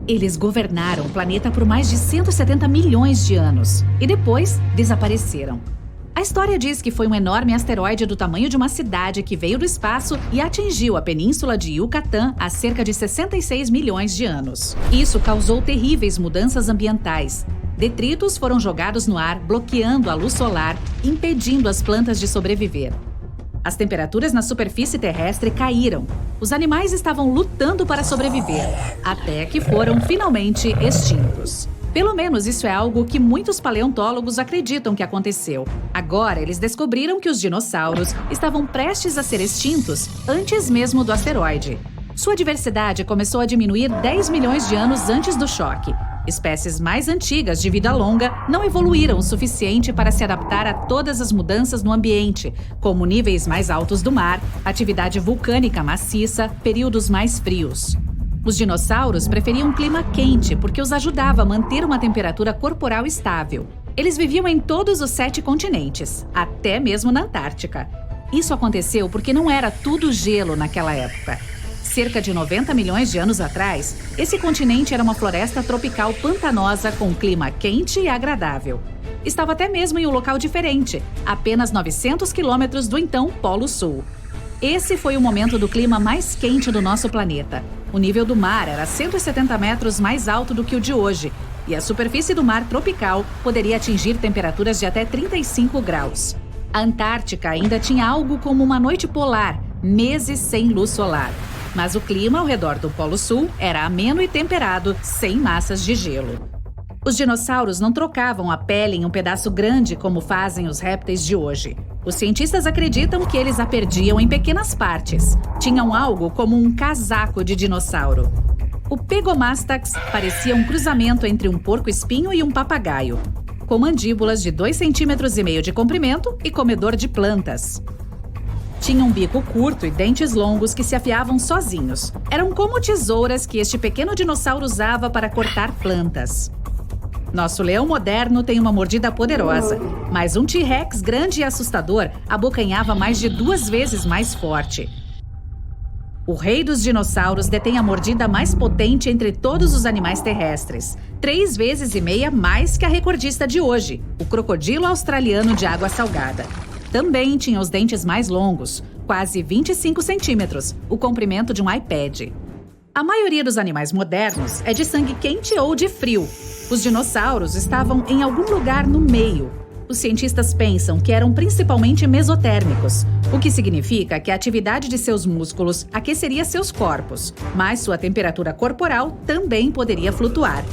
Eles governaram o planeta por mais de 170 milhões de anos e depois desapareceram. A história diz que foi um enorme asteroide do tamanho de uma cidade que veio do espaço e atingiu a península de Yucatán há cerca de 66 milhões de anos. Isso causou terríveis mudanças ambientais. Detritos foram jogados no ar, bloqueando a luz solar, impedindo as plantas de sobreviver. As temperaturas na superfície terrestre caíram. Os animais estavam lutando para sobreviver, até que foram finalmente extintos. Pelo menos isso é algo que muitos paleontólogos acreditam que aconteceu. Agora, eles descobriram que os dinossauros estavam prestes a ser extintos antes mesmo do asteroide. Sua diversidade começou a diminuir 10 milhões de anos antes do choque. Espécies mais antigas de vida longa não evoluíram o suficiente para se adaptar a todas as mudanças no ambiente, como níveis mais altos do mar, atividade vulcânica maciça, períodos mais frios. Os dinossauros preferiam um clima quente porque os ajudava a manter uma temperatura corporal estável. Eles viviam em todos os 7 continentes, até mesmo na Antártica. Isso aconteceu porque não era tudo gelo naquela época. Cerca de 90 milhões de anos atrás, esse continente era uma floresta tropical pantanosa com clima quente e agradável. Estava até mesmo em um local diferente, apenas 900 quilômetros do então Polo Sul. Esse foi o momento do clima mais quente do nosso planeta. O nível do mar era 170 metros mais alto do que o de hoje, e a superfície do mar tropical poderia atingir temperaturas de até 35 graus. A Antártica ainda tinha algo como uma noite polar, meses sem luz solar. Mas o clima ao redor do Polo Sul era ameno e temperado, sem massas de gelo. Os dinossauros não trocavam a pele em um pedaço grande como fazem os répteis de hoje. Os cientistas acreditam que eles a perdiam em pequenas partes. Tinham algo como um casaco de dinossauro. O Pegomastax parecia um cruzamento entre um porco-espinho e um papagaio, com mandíbulas de 2,5 cm de comprimento e comedor de plantas. Tinha um bico curto e dentes longos que se afiavam sozinhos. Eram como tesouras que este pequeno dinossauro usava para cortar plantas. Nosso leão moderno tem uma mordida poderosa, mas um T-Rex grande e assustador abocanhava mais de 2 vezes mais forte. O rei dos dinossauros detém a mordida mais potente entre todos os animais terrestres, 3,5 vezes mais que a recordista de hoje, o crocodilo australiano de água salgada. Também tinha os dentes mais longos, quase 25 centímetros, o comprimento de um iPad. A maioria dos animais modernos é de sangue quente ou de frio. Os dinossauros estavam em algum lugar no meio. Os cientistas pensam que eram principalmente mesotérmicos, o que significa que a atividade de seus músculos aqueceria seus corpos, mas sua temperatura corporal também poderia flutuar.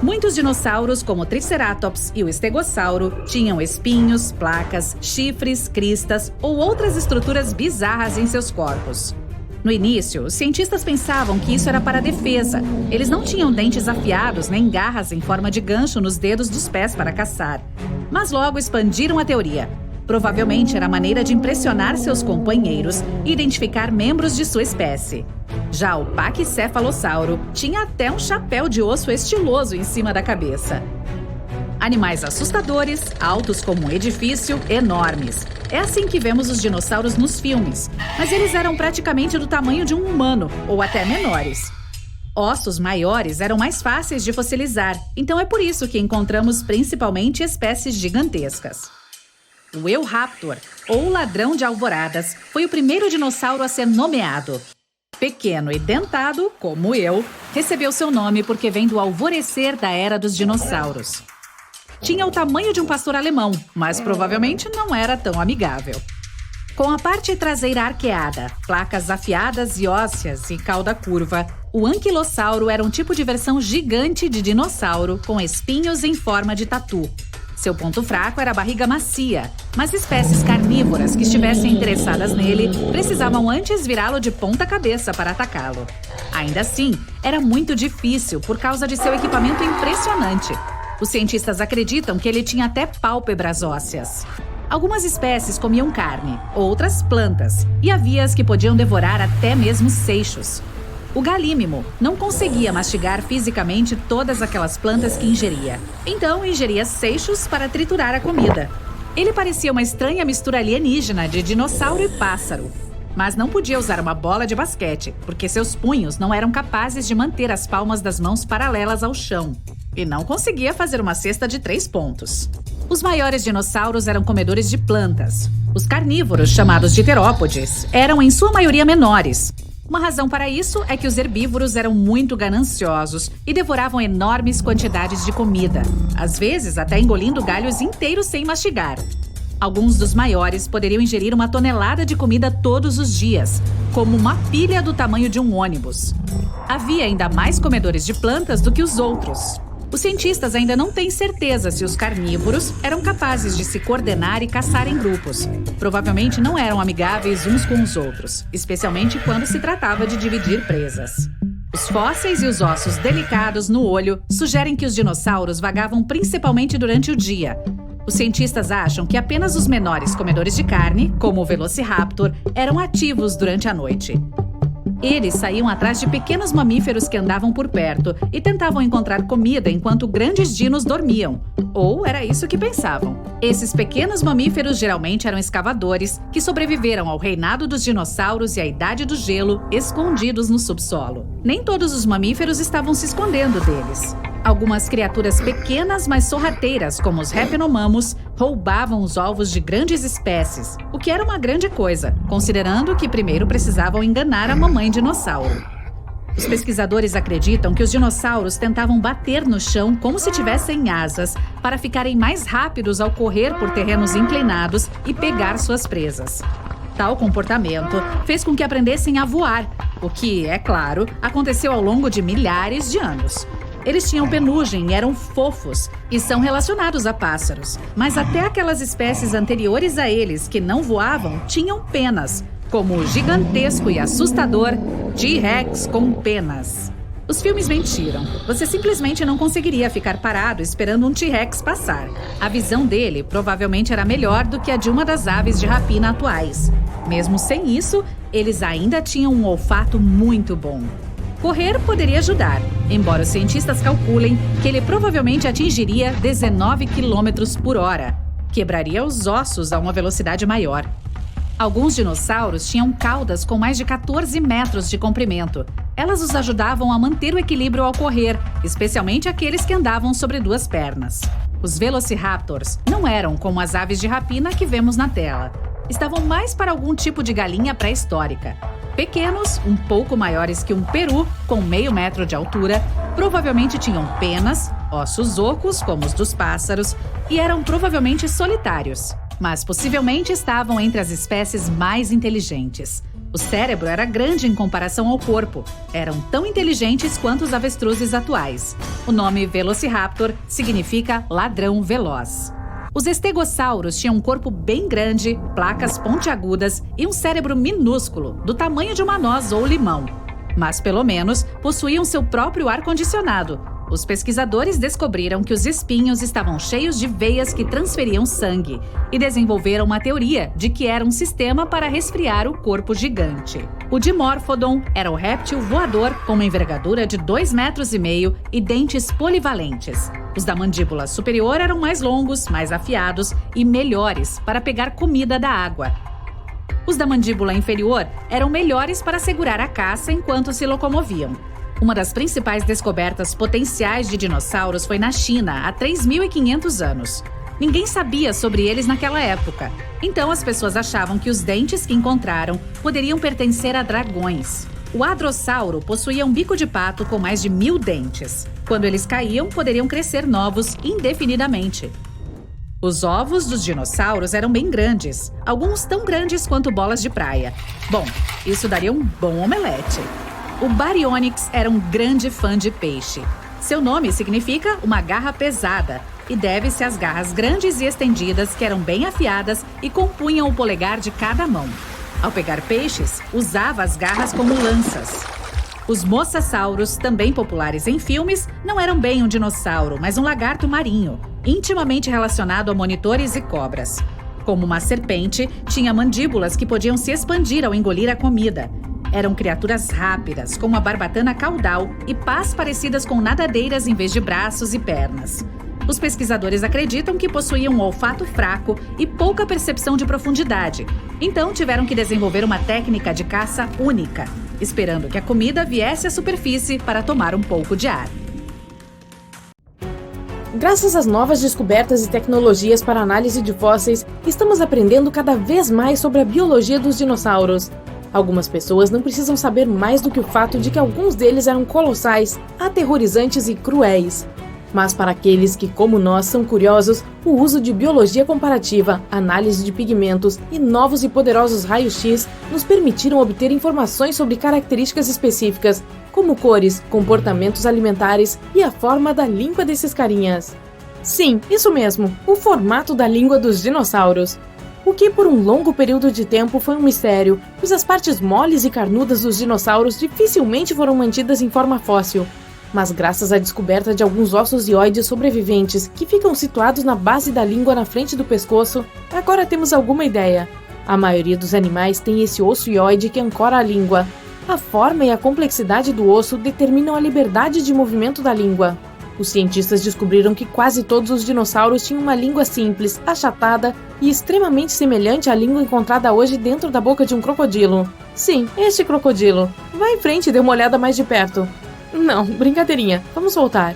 Muitos dinossauros, como o Triceratops e o Estegossauro, tinham espinhos, placas, chifres, cristas ou outras estruturas bizarras em seus corpos. No início, os cientistas pensavam que isso era para defesa. Eles não tinham dentes afiados nem garras em forma de gancho nos dedos dos pés para caçar. Mas logo expandiram a teoria. Provavelmente era a maneira de impressionar seus companheiros e identificar membros de sua espécie. Já o Pachycephalossauro tinha até um chapéu de osso estiloso em cima da cabeça. Animais assustadores, altos como um edifício, enormes. É assim que vemos os dinossauros nos filmes, mas eles eram praticamente do tamanho de um humano, ou até menores. Ossos maiores eram mais fáceis de fossilizar, então é por isso que encontramos principalmente espécies gigantescas. O Eoraptor, ou ladrão de alvoradas, foi o primeiro dinossauro a ser nomeado. Pequeno e dentado, como eu, recebeu seu nome porque vem do alvorecer da era dos dinossauros. Tinha o tamanho de um pastor alemão, mas provavelmente não era tão amigável. Com a parte traseira arqueada, placas afiadas e ósseas e cauda curva, o anquilossauro era um tipo de versão gigante de dinossauro com espinhos em forma de tatu. Seu ponto fraco era a barriga macia, mas espécies carnívoras que estivessem interessadas nele precisavam antes virá-lo de ponta cabeça para atacá-lo. Ainda assim, era muito difícil por causa de seu equipamento impressionante. Os cientistas acreditam que ele tinha até pálpebras ósseas. Algumas espécies comiam carne, outras plantas, e havia as que podiam devorar até mesmo seixos. O galímimo não conseguia mastigar fisicamente todas aquelas plantas que ingeria. Então, ingeria seixos para triturar a comida. Ele parecia uma estranha mistura alienígena de dinossauro e pássaro. mas não podia usar uma bola de basquete, porque seus punhos não eram capazes de manter as palmas das mãos paralelas ao chão. E não conseguia fazer uma cesta de 3 pontos. Os maiores dinossauros eram comedores de plantas. Os carnívoros, chamados de terópodes, eram em sua maioria menores. Uma razão para isso é que os herbívoros eram muito gananciosos e devoravam enormes quantidades de comida, às vezes até engolindo galhos inteiros sem mastigar. Alguns dos maiores poderiam ingerir 1 tonelada de comida todos os dias, como uma pilha do tamanho de um ônibus. Havia ainda mais comedores de plantas do que os outros. Os cientistas ainda não têm certeza se os carnívoros eram capazes de se coordenar e caçar em grupos. Provavelmente não eram amigáveis uns com os outros, especialmente quando se tratava de dividir presas. Os fósseis e os ossos delicados no olho sugerem que os dinossauros vagavam principalmente durante o dia. Os cientistas acham que apenas os menores comedores de carne, como o Velociraptor, eram ativos durante a noite. Eles saíam atrás de pequenos mamíferos que andavam por perto e tentavam encontrar comida enquanto grandes dinos dormiam. Ou era isso que pensavam. Esses pequenos mamíferos geralmente eram escavadores que sobreviveram ao reinado dos dinossauros e à Idade do Gelo, escondidos no subsolo. Nem todos os mamíferos estavam se escondendo deles. Algumas criaturas pequenas, mas sorrateiras, como os repenomamus, roubavam os ovos de grandes espécies, o que era uma grande coisa, considerando que primeiro precisavam enganar a mamãe dinossauro. Os pesquisadores acreditam que os dinossauros tentavam bater no chão como se tivessem asas, para ficarem mais rápidos ao correr por terrenos inclinados e pegar suas presas. Tal comportamento fez com que aprendessem a voar, o que, é claro, aconteceu ao longo de milhares de anos. Eles tinham penugem e eram fofos e são relacionados a pássaros. Mas até aquelas espécies anteriores a eles que não voavam tinham penas, como o gigantesco e assustador T-Rex com penas. Os filmes mentiram. Você simplesmente não conseguiria ficar parado esperando um T-Rex passar. A visão dele provavelmente era melhor do que a de uma das aves de rapina atuais. Mesmo sem isso, eles ainda tinham um olfato muito bom. Correr poderia ajudar, embora os cientistas calculem que ele provavelmente atingiria 19 km por hora. Quebraria os ossos a uma velocidade maior. Alguns dinossauros tinham caudas com mais de 14 metros de comprimento. Elas os ajudavam a manter o equilíbrio ao correr, especialmente aqueles que andavam sobre 2 pernas. Os Velociraptors não eram como as aves de rapina que vemos na tela. Estavam mais para algum tipo de galinha pré-histórica. Pequenos, um pouco maiores que um peru, com meio metro de altura, provavelmente tinham penas, ossos ocos, como os dos pássaros, e eram provavelmente solitários, mas possivelmente estavam entre as espécies mais inteligentes. O cérebro era grande em comparação ao corpo. Eram tão inteligentes quanto os avestruzes atuais. O nome Velociraptor significa ladrão veloz. Os estegossauros tinham um corpo bem grande, placas pontiagudas e um cérebro minúsculo, do tamanho de uma noz ou limão. Mas, pelo menos, possuíam seu próprio ar-condicionado. Os pesquisadores descobriram que os espinhos estavam cheios de veias que transferiam sangue e desenvolveram uma teoria de que era um sistema para resfriar o corpo gigante. O Dimorphodon era o réptil voador com uma envergadura de 2,5 metros e dentes polivalentes. Os da mandíbula superior eram mais longos, mais afiados e melhores para pegar comida da água. Os da mandíbula inferior eram melhores para segurar a caça enquanto se locomoviam. Uma das principais descobertas potenciais de dinossauros foi na China, há 3.500 anos. Ninguém sabia sobre eles naquela época, então as pessoas achavam que os dentes que encontraram poderiam pertencer a dragões. O hadrossauro possuía um bico de pato com mais de 1.000 dentes. Quando eles caíam, poderiam crescer novos indefinidamente. Os ovos dos dinossauros eram bem grandes, alguns tão grandes quanto bolas de praia. Bom, isso daria um bom omelete. O Baryonyx era um grande fã de peixe. Seu nome significa uma garra pesada e deve-se às garras grandes e estendidas que eram bem afiadas e compunham o polegar de cada mão. Ao pegar peixes, usava as garras como lanças. Os mosassauros, também populares em filmes, não eram bem um dinossauro, mas um lagarto marinho, intimamente relacionado a monitores e cobras. Como uma serpente, tinha mandíbulas que podiam se expandir ao engolir a comida. Eram criaturas rápidas, com uma barbatana caudal e pás parecidas com nadadeiras em vez de braços e pernas. Os pesquisadores acreditam que possuíam um olfato fraco e pouca percepção de profundidade. Então tiveram que desenvolver uma técnica de caça única, esperando que a comida viesse à superfície para tomar um pouco de ar. Graças às novas descobertas e tecnologias para análise de fósseis, estamos aprendendo cada vez mais sobre a biologia dos dinossauros. Algumas pessoas não precisam saber mais do que o fato de que alguns deles eram colossais, aterrorizantes e cruéis. Mas para aqueles que, como nós, são curiosos, o uso de biologia comparativa, análise de pigmentos e novos e poderosos raios-x nos permitiram obter informações sobre características específicas, como cores, comportamentos alimentares e a forma da língua desses carinhas. Sim, isso mesmo, o formato da língua dos dinossauros. O que por um longo período de tempo foi um mistério, pois as partes moles e carnudas dos dinossauros dificilmente foram mantidas em forma fóssil. Mas graças à descoberta de alguns ossos ióides sobreviventes que ficam situados na base da língua na frente do pescoço, agora temos alguma ideia. A maioria dos animais tem esse osso ióide que ancora a língua. A forma e a complexidade do osso determinam a liberdade de movimento da língua. Os cientistas descobriram que quase todos os dinossauros tinham uma língua simples, achatada e extremamente semelhante à língua encontrada hoje dentro da boca de um crocodilo. Sim, este crocodilo. Vá em frente e dê uma olhada mais de perto. Não, brincadeirinha. Vamos voltar.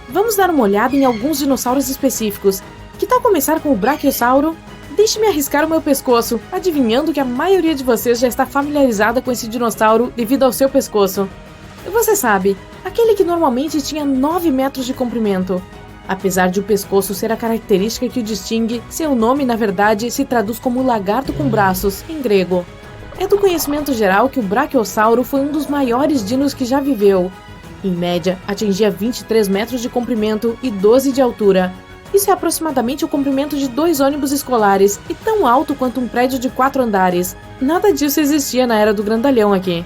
Vamos dar uma olhada em alguns dinossauros específicos. Que tal começar com o Brachiosauro? Deixe-me arriscar o meu pescoço, adivinhando que a maioria de vocês já está familiarizada com esse dinossauro devido ao seu pescoço. Você sabe, aquele que normalmente tinha 9 metros de comprimento. Apesar de o pescoço ser a característica que o distingue, seu nome, na verdade, se traduz como lagarto com braços, em grego. É do conhecimento geral que o Brachiosauro foi um dos maiores dinos que já viveu. Em média, atingia 23 metros de comprimento e 12 de altura. Isso é aproximadamente o comprimento de 2 ônibus escolares e tão alto quanto um prédio de 4 andares. Nada disso existia na era do grandalhão aqui.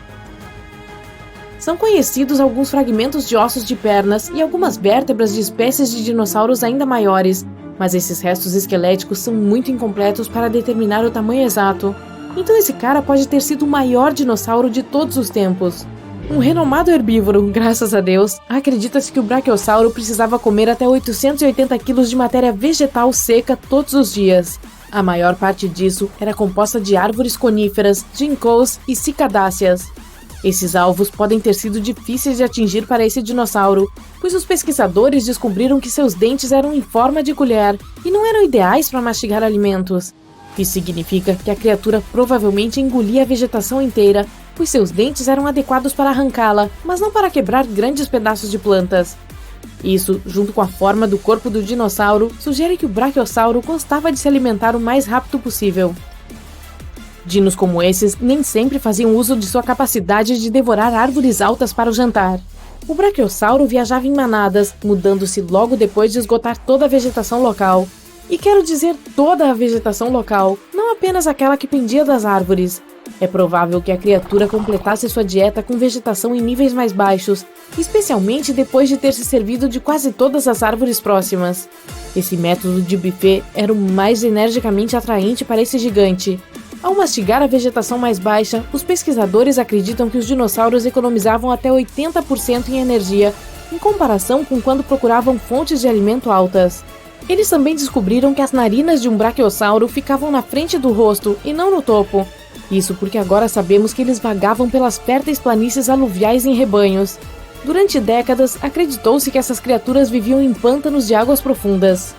São conhecidos alguns fragmentos de ossos de pernas e algumas vértebras de espécies de dinossauros ainda maiores, mas esses restos esqueléticos são muito incompletos para determinar o tamanho exato. Então esse cara pode ter sido o maior dinossauro de todos os tempos. Um renomado herbívoro, graças a Deus, acredita-se que o Brachiosauro precisava comer até 880 quilos de matéria vegetal seca todos os dias. A maior parte disso era composta de árvores coníferas, ginkgos e cicadáceas. Esses alvos podem ter sido difíceis de atingir para esse dinossauro, pois os pesquisadores descobriram que seus dentes eram em forma de colher e não eram ideais para mastigar alimentos. Isso significa que a criatura provavelmente engolia a vegetação inteira, pois seus dentes eram adequados para arrancá-la, mas não para quebrar grandes pedaços de plantas. Isso, junto com a forma do corpo do dinossauro, sugere que o Brachiosauro gostava de se alimentar o mais rápido possível. Dinos como esses nem sempre faziam uso de sua capacidade de devorar árvores altas para o jantar. O Brachiosauro viajava em manadas, mudando-se logo depois de esgotar toda a vegetação local. E quero dizer toda a vegetação local, não apenas aquela que pendia das árvores. É provável que a criatura completasse sua dieta com vegetação em níveis mais baixos, especialmente depois de ter se servido de quase todas as árvores próximas. Esse método de buffet era o mais energicamente atraente para esse gigante. Ao mastigar a vegetação mais baixa, os pesquisadores acreditam que os dinossauros economizavam até 80% em energia, em comparação com quando procuravam fontes de alimento altas. Eles também descobriram que as narinas de um brachiosauro ficavam na frente do rosto e não no topo. Isso porque agora sabemos que eles vagavam pelas férteis planícies aluviais em rebanhos. Durante décadas, acreditou-se que essas criaturas viviam em pântanos de águas profundas.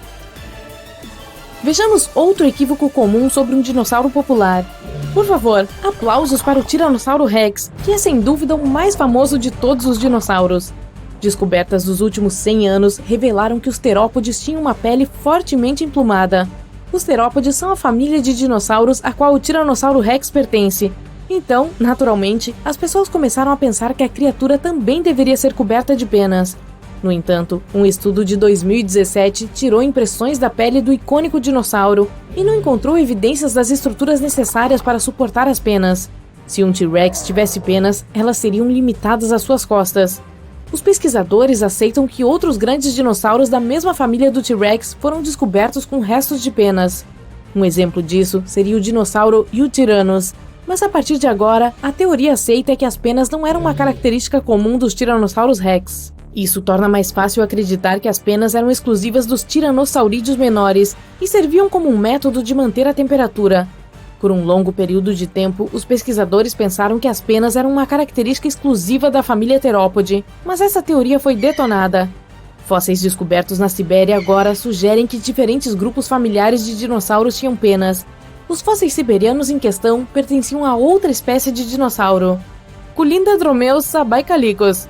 Vejamos outro equívoco comum sobre um dinossauro popular. Por favor, aplausos para o Tiranossauro Rex, que é sem dúvida o mais famoso de todos os dinossauros. Descobertas dos últimos 100 anos revelaram que os terópodes tinham uma pele fortemente emplumada. Os terópodes são a família de dinossauros a qual o Tiranossauro Rex pertence. Então, naturalmente, as pessoas começaram a pensar que a criatura também deveria ser coberta de penas. No entanto, um estudo de 2017 tirou impressões da pele do icônico dinossauro e não encontrou evidências das estruturas necessárias para suportar as penas. Se um T-Rex tivesse penas, elas seriam limitadas às suas costas. Os pesquisadores aceitam que outros grandes dinossauros da mesma família do T-Rex foram descobertos com restos de penas. Um exemplo disso seria o dinossauro Yutyrannus, mas a partir de agora, a teoria aceita que as penas não eram uma característica comum dos Tiranossauros Rex. Isso torna mais fácil acreditar que as penas eram exclusivas dos tiranossaurídeos menores e serviam como um método de manter a temperatura. Por um longo período de tempo, os pesquisadores pensaram que as penas eram uma característica exclusiva da família terópode, mas essa teoria foi detonada. Fósseis descobertos na Sibéria agora sugerem que diferentes grupos familiares de dinossauros tinham penas. Os fósseis siberianos em questão pertenciam a outra espécie de dinossauro, Culindrodromeus sabaikalicus.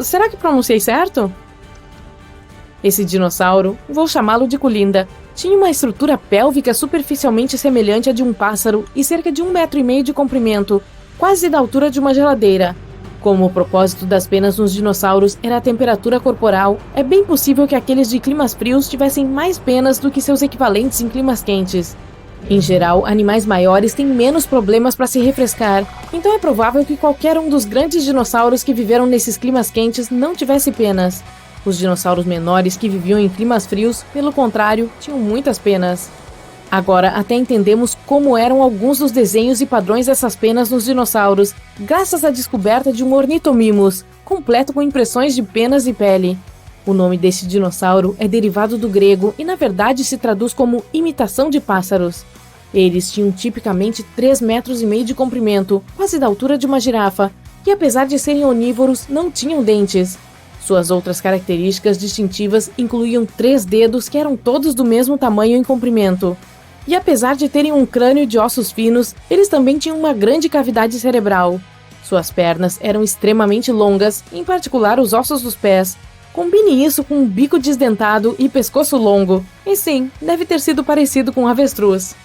Será que pronunciei certo? Esse dinossauro, vou chamá-lo de Culinda, tinha uma estrutura pélvica superficialmente semelhante à de um pássaro e cerca de 1,5 metro de comprimento, quase da altura de uma geladeira. Como o propósito das penas nos dinossauros era a temperatura corporal, é bem possível que aqueles de climas frios tivessem mais penas do que seus equivalentes em climas quentes. Em geral, animais maiores têm menos problemas para se refrescar, então é provável que qualquer um dos grandes dinossauros que viveram nesses climas quentes não tivesse penas. Os dinossauros menores que viviam em climas frios, pelo contrário, tinham muitas penas. Agora, até entendemos como eram alguns dos desenhos e padrões dessas penas nos dinossauros, graças à descoberta de um ornitomimus, completo com impressões de penas e pele. O nome desse dinossauro é derivado do grego e, na verdade, se traduz como imitação de pássaros. Eles tinham tipicamente 3,5 metros de comprimento, quase da altura de uma girafa, e apesar de serem onívoros, não tinham dentes. Suas outras características distintivas incluíam 3 dedos que eram todos do mesmo tamanho e comprimento. E apesar de terem um crânio de ossos finos, eles também tinham uma grande cavidade cerebral. Suas pernas eram extremamente longas, em particular os ossos dos pés. Combine isso com um bico desdentado e pescoço longo. E sim, deve ter sido parecido com um avestruz.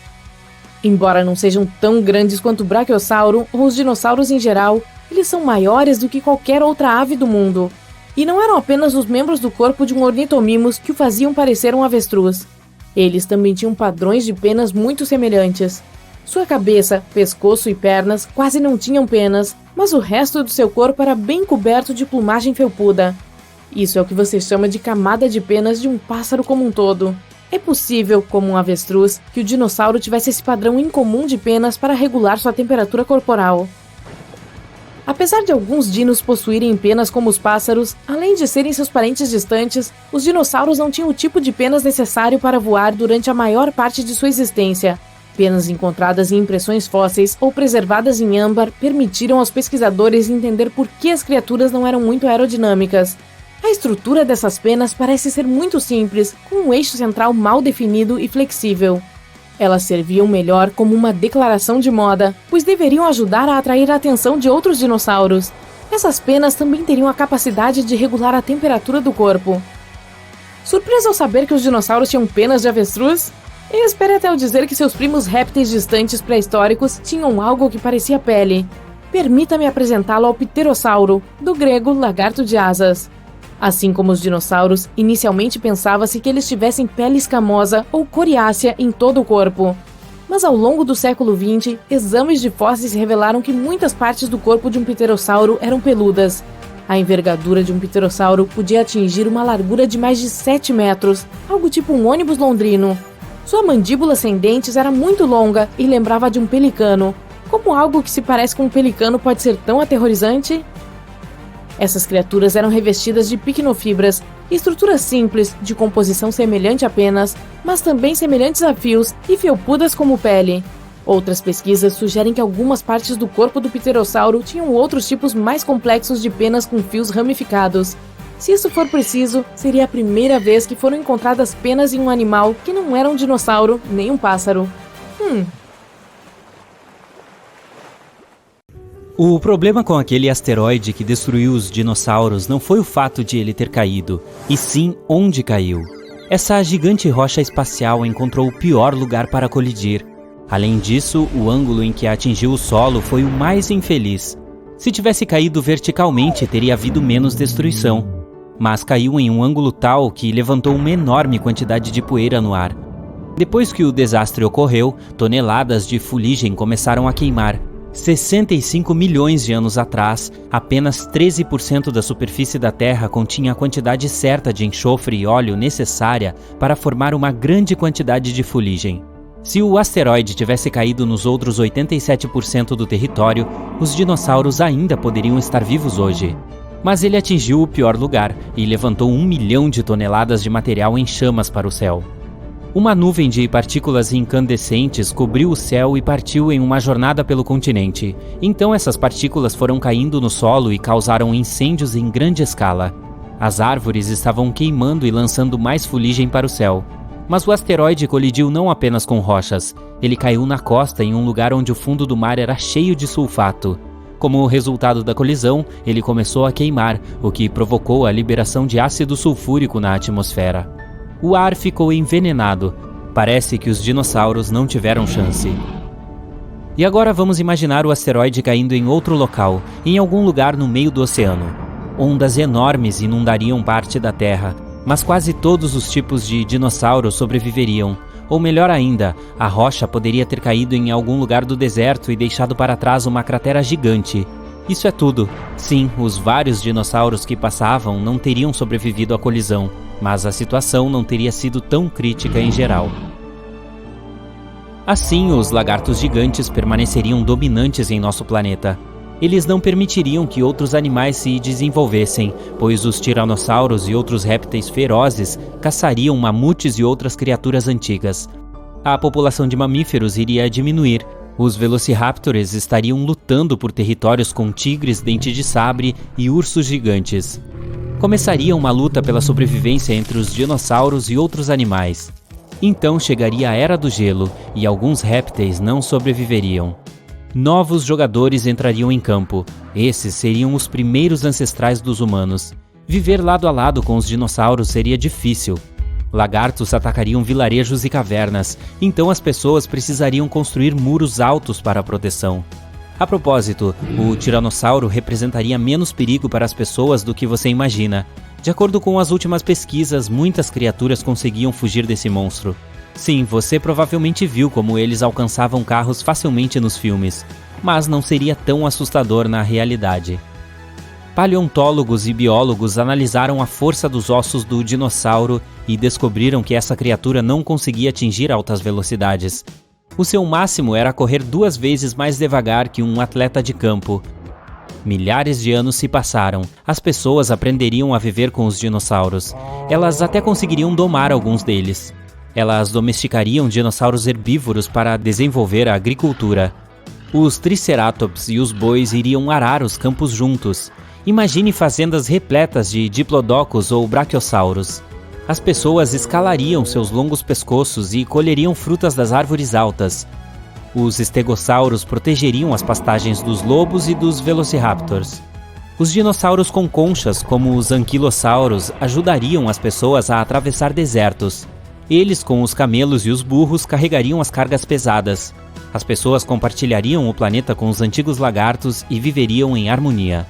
Embora não sejam tão grandes quanto o Brachiosauro ou os dinossauros em geral, eles são maiores do que qualquer outra ave do mundo. E não eram apenas os membros do corpo de um ornitomimus que o faziam parecer um avestruz. Eles também tinham padrões de penas muito semelhantes. Sua cabeça, pescoço e pernas quase não tinham penas, mas o resto do seu corpo era bem coberto de plumagem felpuda. Isso é o que você chama de camada de penas de um pássaro como um todo. É possível, como um avestruz, que o dinossauro tivesse esse padrão incomum de penas para regular sua temperatura corporal. Apesar de alguns dinos possuírem penas como os pássaros, além de serem seus parentes distantes, os dinossauros não tinham o tipo de penas necessário para voar durante a maior parte de sua existência. Penas encontradas em impressões fósseis ou preservadas em âmbar permitiram aos pesquisadores entender por que as criaturas não eram muito aerodinâmicas. A estrutura dessas penas parece ser muito simples, com um eixo central mal definido e flexível. Elas serviam melhor como uma declaração de moda, pois deveriam ajudar a atrair a atenção de outros dinossauros. Essas penas também teriam a capacidade de regular a temperatura do corpo. Surpreso ao saber que os dinossauros tinham penas de avestruz? E espere até eu dizer que seus primos répteis distantes pré-históricos tinham algo que parecia pele. Permita-me apresentá-lo ao pterossauro, do grego lagarto de asas. Assim como os dinossauros, inicialmente pensava-se que eles tivessem pele escamosa ou coriácea em todo o corpo. Mas ao longo do século XX, exames de fósseis revelaram que muitas partes do corpo de um pterossauro eram peludas. A envergadura de um pterossauro podia atingir uma largura de mais de 7 metros, algo tipo um ônibus londrino. Sua mandíbula sem dentes era muito longa e lembrava de um pelicano. Como algo que se parece com um pelicano pode ser tão aterrorizante? Essas criaturas eram revestidas de picnofibras, estruturas simples, de composição semelhante a penas, mas também semelhantes a fios e felpudas como pele. Outras pesquisas sugerem que algumas partes do corpo do pterossauro tinham outros tipos mais complexos de penas com fios ramificados. Se isso for preciso, seria a primeira vez que foram encontradas penas em um animal que não era um dinossauro nem um pássaro. O problema com aquele asteroide que destruiu os dinossauros não foi o fato de ele ter caído, e sim onde caiu. Essa gigante rocha espacial encontrou o pior lugar para colidir. Além disso, o ângulo em que atingiu o solo foi o mais infeliz. Se tivesse caído verticalmente, teria havido menos destruição. Mas caiu em um ângulo tal que levantou uma enorme quantidade de poeira no ar. Depois que o desastre ocorreu, toneladas de fuligem começaram a queimar. 65 milhões de anos atrás, apenas 13% da superfície da Terra continha a quantidade certa de enxofre e óleo necessária para formar uma grande quantidade de fuligem. Se o asteroide tivesse caído nos outros 87% do território, os dinossauros ainda poderiam estar vivos hoje. Mas ele atingiu o pior lugar e levantou 1 milhão de toneladas de material em chamas para o céu. Uma nuvem de partículas incandescentes cobriu o céu e partiu em uma jornada pelo continente. Então essas partículas foram caindo no solo e causaram incêndios em grande escala. As árvores estavam queimando e lançando mais fuligem para o céu. Mas o asteroide colidiu não apenas com rochas, ele caiu na costa em um lugar onde o fundo do mar era cheio de sulfato. Como resultado da colisão, ele começou a queimar, o que provocou a liberação de ácido sulfúrico na atmosfera. O ar ficou envenenado. Parece que os dinossauros não tiveram chance. E agora vamos imaginar o asteroide caindo em outro local, em algum lugar no meio do oceano. Ondas enormes inundariam parte da Terra, mas quase todos os tipos de dinossauros sobreviveriam. Ou melhor ainda, a rocha poderia ter caído em algum lugar do deserto e deixado para trás uma cratera gigante. Isso é tudo. Sim, os vários dinossauros que passavam não teriam sobrevivido à colisão, mas a situação não teria sido tão crítica em geral. Assim, os lagartos gigantes permaneceriam dominantes em nosso planeta. Eles não permitiriam que outros animais se desenvolvessem, pois os tiranossauros e outros répteis ferozes caçariam mamutes e outras criaturas antigas. A população de mamíferos iria diminuir. Os velociraptors estariam lutando por territórios com tigres, dente de sabre e ursos gigantes. Começaria uma luta pela sobrevivência entre os dinossauros e outros animais. Então chegaria a Era do Gelo e alguns répteis não sobreviveriam. Novos jogadores entrariam em campo. Esses seriam os primeiros ancestrais dos humanos. Viver lado a lado com os dinossauros seria difícil. Lagartos atacariam vilarejos e cavernas, então as pessoas precisariam construir muros altos para a proteção. A propósito, o tiranossauro representaria menos perigo para as pessoas do que você imagina. De acordo com as últimas pesquisas, muitas criaturas conseguiam fugir desse monstro. Sim, você provavelmente viu como eles alcançavam carros facilmente nos filmes, mas não seria tão assustador na realidade. Paleontólogos e biólogos analisaram a força dos ossos do dinossauro e descobriram que essa criatura não conseguia atingir altas velocidades. O seu máximo era correr 2 vezes mais devagar que um atleta de campo. Milhares de anos se passaram. As pessoas aprenderiam a viver com os dinossauros. Elas até conseguiriam domar alguns deles. Elas domesticariam dinossauros herbívoros para desenvolver a agricultura. Os triceratops e os bois iriam arar os campos juntos. Imagine fazendas repletas de diplodocus ou braquiosauros. As pessoas escalariam seus longos pescoços e colheriam frutas das árvores altas. Os estegossauros protegeriam as pastagens dos lobos e dos velociraptors. Os dinossauros com conchas, como os anquilossauros, ajudariam as pessoas a atravessar desertos. Eles, com os camelos e os burros, carregariam as cargas pesadas. As pessoas compartilhariam o planeta com os antigos lagartos e viveriam em harmonia.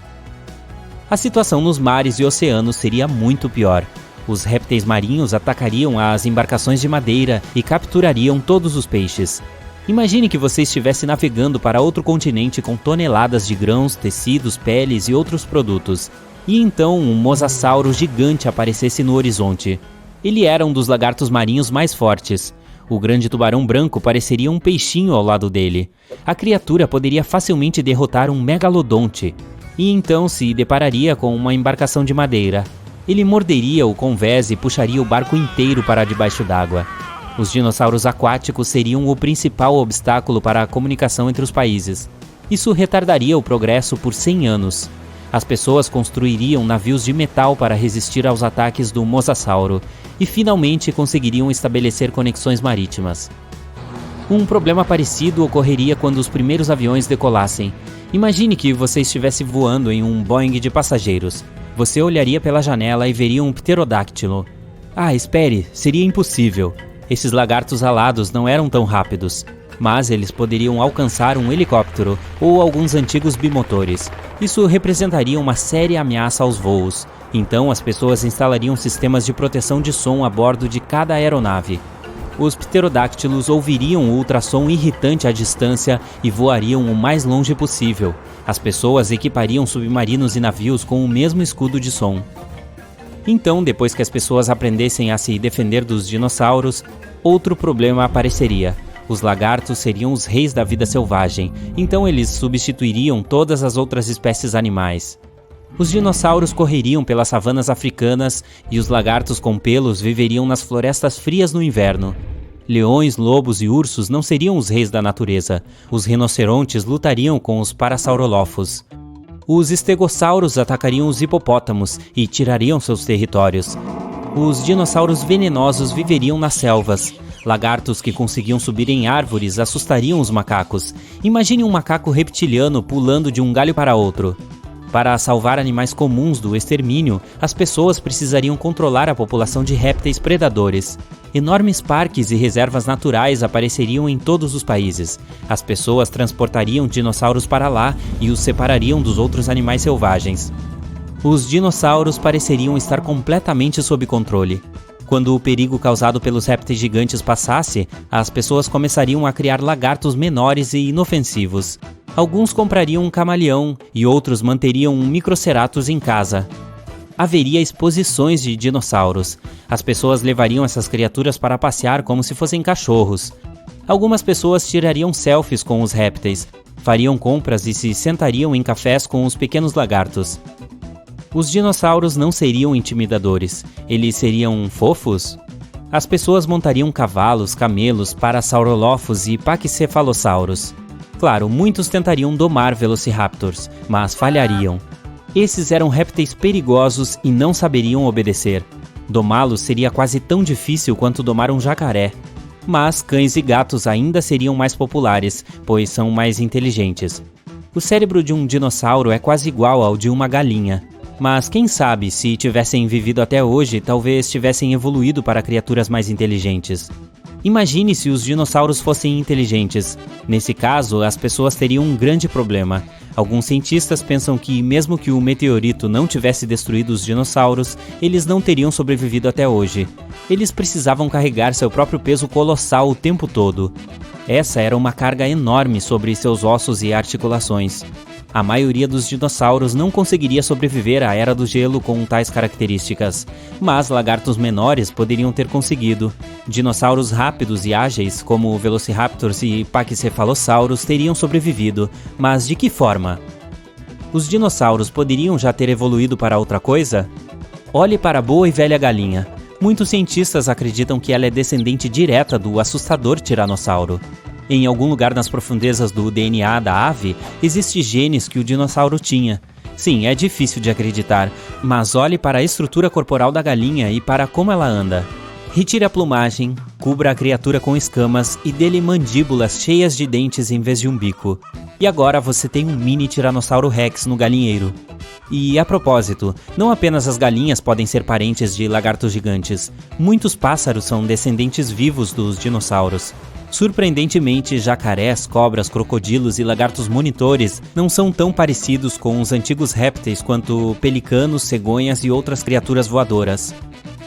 A situação nos mares e oceanos seria muito pior. Os répteis marinhos atacariam as embarcações de madeira e capturariam todos os peixes. Imagine que você estivesse navegando para outro continente com toneladas de grãos, tecidos, peles e outros produtos. E então um mosasauro gigante aparecesse no horizonte. Ele era um dos lagartos marinhos mais fortes. O grande tubarão branco pareceria um peixinho ao lado dele. A criatura poderia facilmente derrotar um megalodonte. E então se depararia com uma embarcação de madeira. Ele morderia o convés e puxaria o barco inteiro para debaixo d'água. Os dinossauros aquáticos seriam o principal obstáculo para a comunicação entre os países. Isso retardaria o progresso por 100 anos. As pessoas construiriam navios de metal para resistir aos ataques do mosasauro e finalmente conseguiriam estabelecer conexões marítimas. Um problema parecido ocorreria quando os primeiros aviões decolassem. Imagine que você estivesse voando em um Boeing de passageiros. Você olharia pela janela e veria um pterodáctilo. Ah, espere, seria impossível. Esses lagartos alados não eram tão rápidos, mas eles poderiam alcançar um helicóptero ou alguns antigos bimotores. Isso representaria uma séria ameaça aos voos, então as pessoas instalariam sistemas de proteção de som a bordo de cada aeronave. Os pterodáctilos ouviriam o ultrassom irritante à distância e voariam o mais longe possível. As pessoas equipariam submarinos e navios com o mesmo escudo de som. Então, depois que as pessoas aprendessem a se defender dos dinossauros, outro problema apareceria. Os lagartos seriam os reis da vida selvagem, então eles substituiriam todas as outras espécies animais. Os dinossauros correriam pelas savanas africanas e os lagartos com pelos viveriam nas florestas frias no inverno. Leões, lobos e ursos não seriam os reis da natureza. Os rinocerontes lutariam com os parasaurolófos. Os estegossauros atacariam os hipopótamos e tirariam seus territórios. Os dinossauros venenosos viveriam nas selvas. Lagartos que conseguiam subir em árvores assustariam os macacos. Imagine um macaco reptiliano pulando de um galho para outro. Para salvar animais comuns do extermínio, as pessoas precisariam controlar a população de répteis predadores. Enormes parques e reservas naturais apareceriam em todos os países. As pessoas transportariam dinossauros para lá e os separariam dos outros animais selvagens. Os dinossauros pareceriam estar completamente sob controle. Quando o perigo causado pelos répteis gigantes passasse, as pessoas começariam a criar lagartos menores e inofensivos. Alguns comprariam um camaleão e outros manteriam um microceratus em casa. Haveria exposições de dinossauros. As pessoas levariam essas criaturas para passear como se fossem cachorros. Algumas pessoas tirariam selfies com os répteis, fariam compras e se sentariam em cafés com os pequenos lagartos. Os dinossauros não seriam intimidadores, eles seriam fofos? As pessoas montariam cavalos, camelos, parasaurolófos e paquicefalossauros. Claro, muitos tentariam domar velociraptors, mas falhariam. Esses eram répteis perigosos e não saberiam obedecer. Domá-los seria quase tão difícil quanto domar um jacaré. Mas cães e gatos ainda seriam mais populares, pois são mais inteligentes. O cérebro de um dinossauro é quase igual ao de uma galinha. Mas quem sabe, se tivessem vivido até hoje, talvez tivessem evoluído para criaturas mais inteligentes. Imagine se os dinossauros fossem inteligentes. Nesse caso, as pessoas teriam um grande problema. Alguns cientistas pensam que, mesmo que o meteorito não tivesse destruído os dinossauros, eles não teriam sobrevivido até hoje. Eles precisavam carregar seu próprio peso colossal o tempo todo. Essa era uma carga enorme sobre seus ossos e articulações. A maioria dos dinossauros não conseguiria sobreviver à Era do Gelo com tais características, mas lagartos menores poderiam ter conseguido. Dinossauros rápidos e ágeis, como velociraptors e paquicefalossauros, teriam sobrevivido, mas de que forma? Os dinossauros poderiam já ter evoluído para outra coisa? Olhe para a boa e velha galinha. Muitos cientistas acreditam que ela é descendente direta do assustador tiranossauro. Em algum lugar nas profundezas do DNA da ave, existem genes que o dinossauro tinha. Sim, é difícil de acreditar, mas olhe para a estrutura corporal da galinha e para como ela anda. Retire a plumagem, cubra a criatura com escamas e dê-lhe mandíbulas cheias de dentes em vez de um bico. E agora você tem um mini Tiranossauro Rex no galinheiro. E a propósito, não apenas as galinhas podem ser parentes de lagartos gigantes. Muitos pássaros são descendentes vivos dos dinossauros. Surpreendentemente, jacarés, cobras, crocodilos e lagartos monitores não são tão parecidos com os antigos répteis quanto pelicanos, cegonhas e outras criaturas voadoras.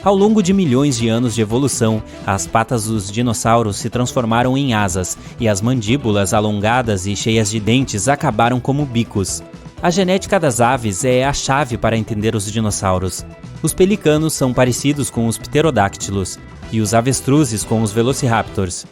Ao longo de milhões de anos de evolução, as patas dos dinossauros se transformaram em asas e as mandíbulas alongadas e cheias de dentes acabaram como bicos. A genética das aves é a chave para entender os dinossauros. Os pelicanos são parecidos com os pterodáctilos e os avestruzes com os velociraptors.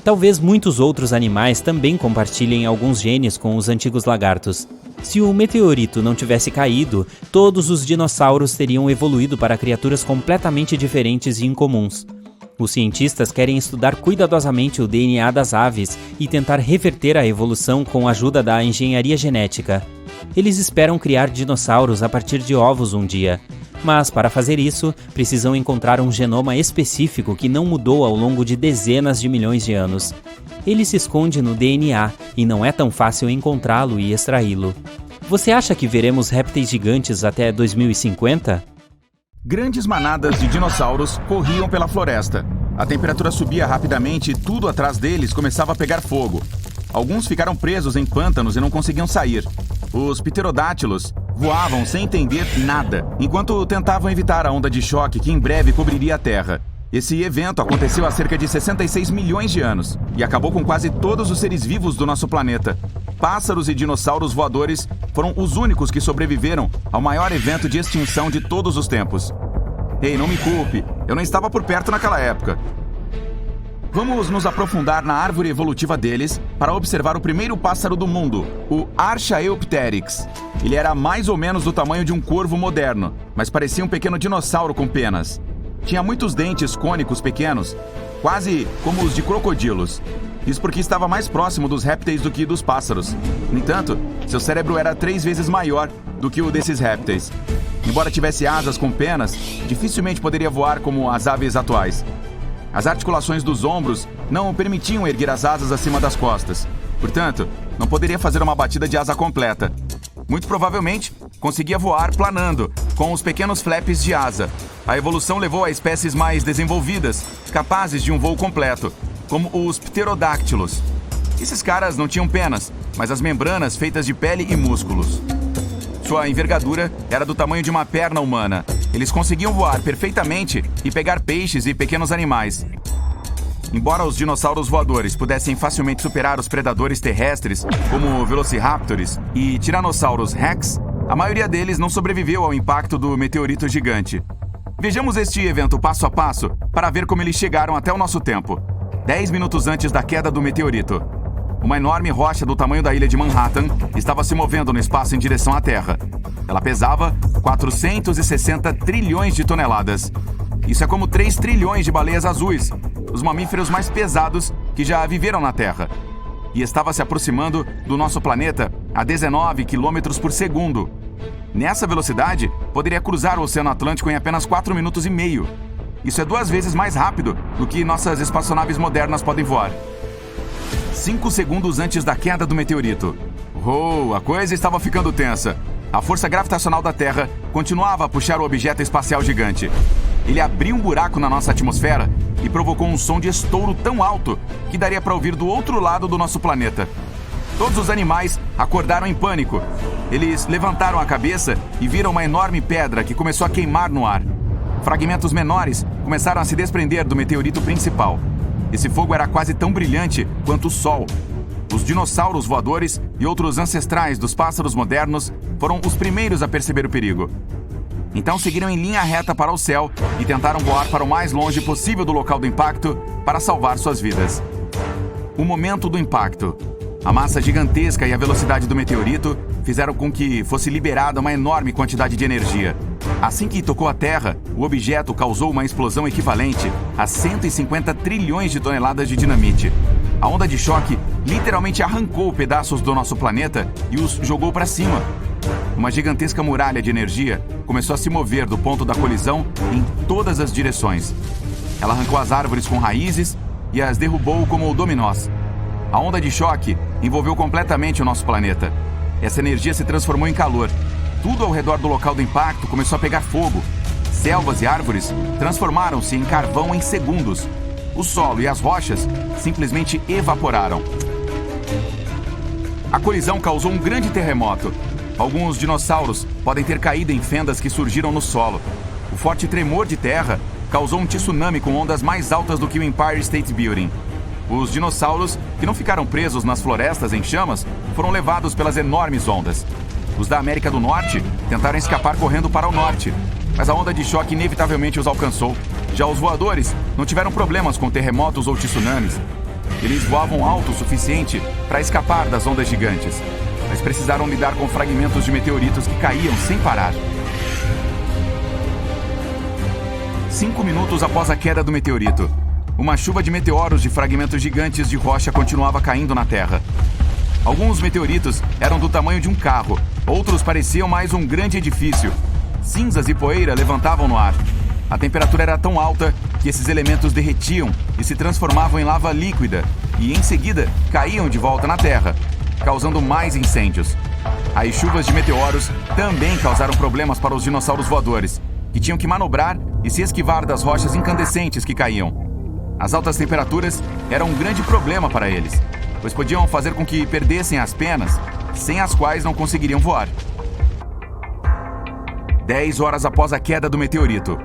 Talvez muitos outros animais também compartilhem alguns genes com os antigos lagartos. Se o meteorito não tivesse caído, todos os dinossauros teriam evoluído para criaturas completamente diferentes e incomuns. Os cientistas querem estudar cuidadosamente o DNA das aves e tentar reverter a evolução com a ajuda da engenharia genética. Eles esperam criar dinossauros a partir de ovos um dia. Mas, para fazer isso, precisam encontrar um genoma específico que não mudou ao longo de dezenas de milhões de anos. Ele se esconde no DNA e não é tão fácil encontrá-lo e extraí-lo. Você acha que veremos répteis gigantes até 2050? Grandes manadas de dinossauros corriam pela floresta. A temperatura subia rapidamente e tudo atrás deles começava a pegar fogo. Alguns ficaram presos em pântanos e não conseguiam sair. Os pterodátilos voavam sem entender nada, enquanto tentavam evitar a onda de choque que em breve cobriria a Terra. Esse evento aconteceu há cerca de 66 milhões de anos e acabou com quase todos os seres vivos do nosso planeta. Pássaros e dinossauros voadores foram os únicos que sobreviveram ao maior evento de extinção de todos os tempos. Ei, não me culpe, eu não estava por perto naquela época. Vamos nos aprofundar na árvore evolutiva deles para observar o primeiro pássaro do mundo, o Archaeopteryx. Ele era mais ou menos do tamanho de um corvo moderno, mas parecia um pequeno dinossauro com penas. Tinha muitos dentes cônicos pequenos, quase como os de crocodilos. Isso porque estava mais próximo dos répteis do que dos pássaros. No entanto, seu cérebro era 3 vezes maior do que o desses répteis. Embora tivesse asas com penas, dificilmente poderia voar como as aves atuais. As articulações dos ombros não permitiam erguer as asas acima das costas. Portanto, não poderia fazer uma batida de asa completa. Muito provavelmente, conseguia voar planando, com os pequenos flaps de asa. A evolução levou a espécies mais desenvolvidas, capazes de um voo completo, como os pterodáctilos. Esses caras não tinham penas, mas as membranas feitas de pele e músculos. Sua envergadura era do tamanho de uma perna humana. Eles conseguiam voar perfeitamente e pegar peixes e pequenos animais. Embora os dinossauros voadores pudessem facilmente superar os predadores terrestres, como velociraptors e tiranossauros rex, a maioria deles não sobreviveu ao impacto do meteorito gigante. Vejamos este evento passo a passo para ver como eles chegaram até o nosso tempo. 10 minutos antes da queda do meteorito, uma enorme rocha do tamanho da ilha de Manhattan estava se movendo no espaço em direção à Terra. Ela pesava 460 trilhões de toneladas. Isso é como 3 trilhões de baleias azuis, os mamíferos mais pesados que já viveram na Terra. E estava se aproximando do nosso planeta a 19 km por segundo. Nessa velocidade, poderia cruzar o Oceano Atlântico em apenas 4 minutos e meio. Isso é 2 vezes mais rápido do que nossas espaçonaves modernas podem voar. 5 segundos antes da queda do meteorito. A coisa estava ficando tensa. A força gravitacional da Terra continuava a puxar o objeto espacial gigante. Ele abriu um buraco na nossa atmosfera e provocou um som de estouro tão alto que daria para ouvir do outro lado do nosso planeta. Todos os animais acordaram em pânico. Eles levantaram a cabeça e viram uma enorme pedra que começou a queimar no ar. Fragmentos menores começaram a se desprender do meteorito principal. Esse fogo era quase tão brilhante quanto o Sol. Os dinossauros voadores e outros ancestrais dos pássaros modernos foram os primeiros a perceber o perigo. Então seguiram em linha reta para o céu e tentaram voar para o mais longe possível do local do impacto para salvar suas vidas. O momento do impacto. A massa gigantesca e a velocidade do meteorito fizeram com que fosse liberada uma enorme quantidade de energia. Assim que tocou a Terra, o objeto causou uma explosão equivalente a 150 trilhões de toneladas de dinamite. A onda de choque literalmente arrancou pedaços do nosso planeta e os jogou para cima. Uma gigantesca muralha de energia começou a se mover do ponto da colisão em todas as direções. Ela arrancou as árvores com raízes e as derrubou como dominós. A onda de choque envolveu completamente o nosso planeta. Essa energia se transformou em calor. Tudo ao redor do local do impacto começou a pegar fogo. Selvas e árvores transformaram-se em carvão em segundos. O solo e as rochas simplesmente evaporaram. A colisão causou um grande terremoto. Alguns dinossauros podem ter caído em fendas que surgiram no solo. O forte tremor de terra causou um tsunami com ondas mais altas do que o Empire State Building. Os dinossauros, que não ficaram presos nas florestas em chamas, foram levados pelas enormes ondas. Os da América do Norte tentaram escapar correndo para o norte, mas a onda de choque inevitavelmente os alcançou. Já os voadores não tiveram problemas com terremotos ou tsunamis. Eles voavam alto o suficiente para escapar das ondas gigantes, mas precisaram lidar com fragmentos de meteoritos que caíam sem parar. 5 minutos após a queda do meteorito, uma chuva de meteoros de fragmentos gigantes de rocha continuava caindo na Terra. Alguns meteoritos eram do tamanho de um carro, outros pareciam mais um grande edifício. Cinzas e poeira levantavam no ar. A temperatura era tão alta que esses elementos derretiam e se transformavam em lava líquida e, em seguida, caíam de volta na Terra, causando mais incêndios. As chuvas de meteoros também causaram problemas para os dinossauros voadores, que tinham que manobrar e se esquivar das rochas incandescentes que caíam. As altas temperaturas eram um grande problema para eles, pois podiam fazer com que perdessem as penas, sem as quais não conseguiriam voar. 10 horas após a queda do meteorito,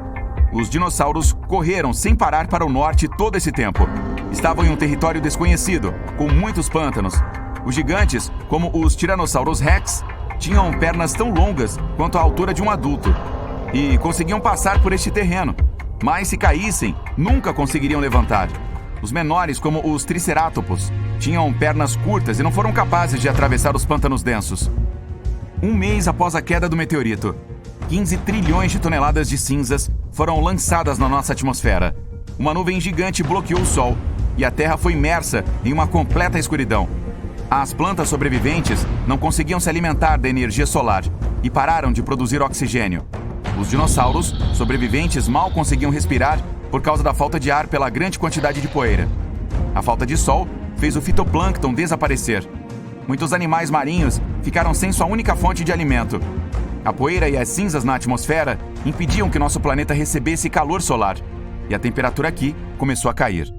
os dinossauros correram sem parar para o norte todo esse tempo. Estavam em um território desconhecido, com muitos pântanos. Os gigantes, como os tiranossauros rex, tinham pernas tão longas quanto a altura de um adulto e conseguiam passar por este terreno. Mas se caíssem, nunca conseguiriam levantar. Os menores, como os triceratopos, tinham pernas curtas e não foram capazes de atravessar os pântanos densos. Um mês após a queda do meteorito, 15 trilhões de toneladas de cinzas foram lançadas na nossa atmosfera. Uma nuvem gigante bloqueou o Sol e a Terra foi imersa em uma completa escuridão. As plantas sobreviventes não conseguiam se alimentar da energia solar e pararam de produzir oxigênio. Os dinossauros sobreviventes mal conseguiam respirar por causa da falta de ar pela grande quantidade de poeira. A falta de sol fez o fitoplâncton desaparecer. Muitos animais marinhos ficaram sem sua única fonte de alimento. A poeira e as cinzas na atmosfera impediam que nosso planeta recebesse calor solar, e a temperatura aqui começou a cair.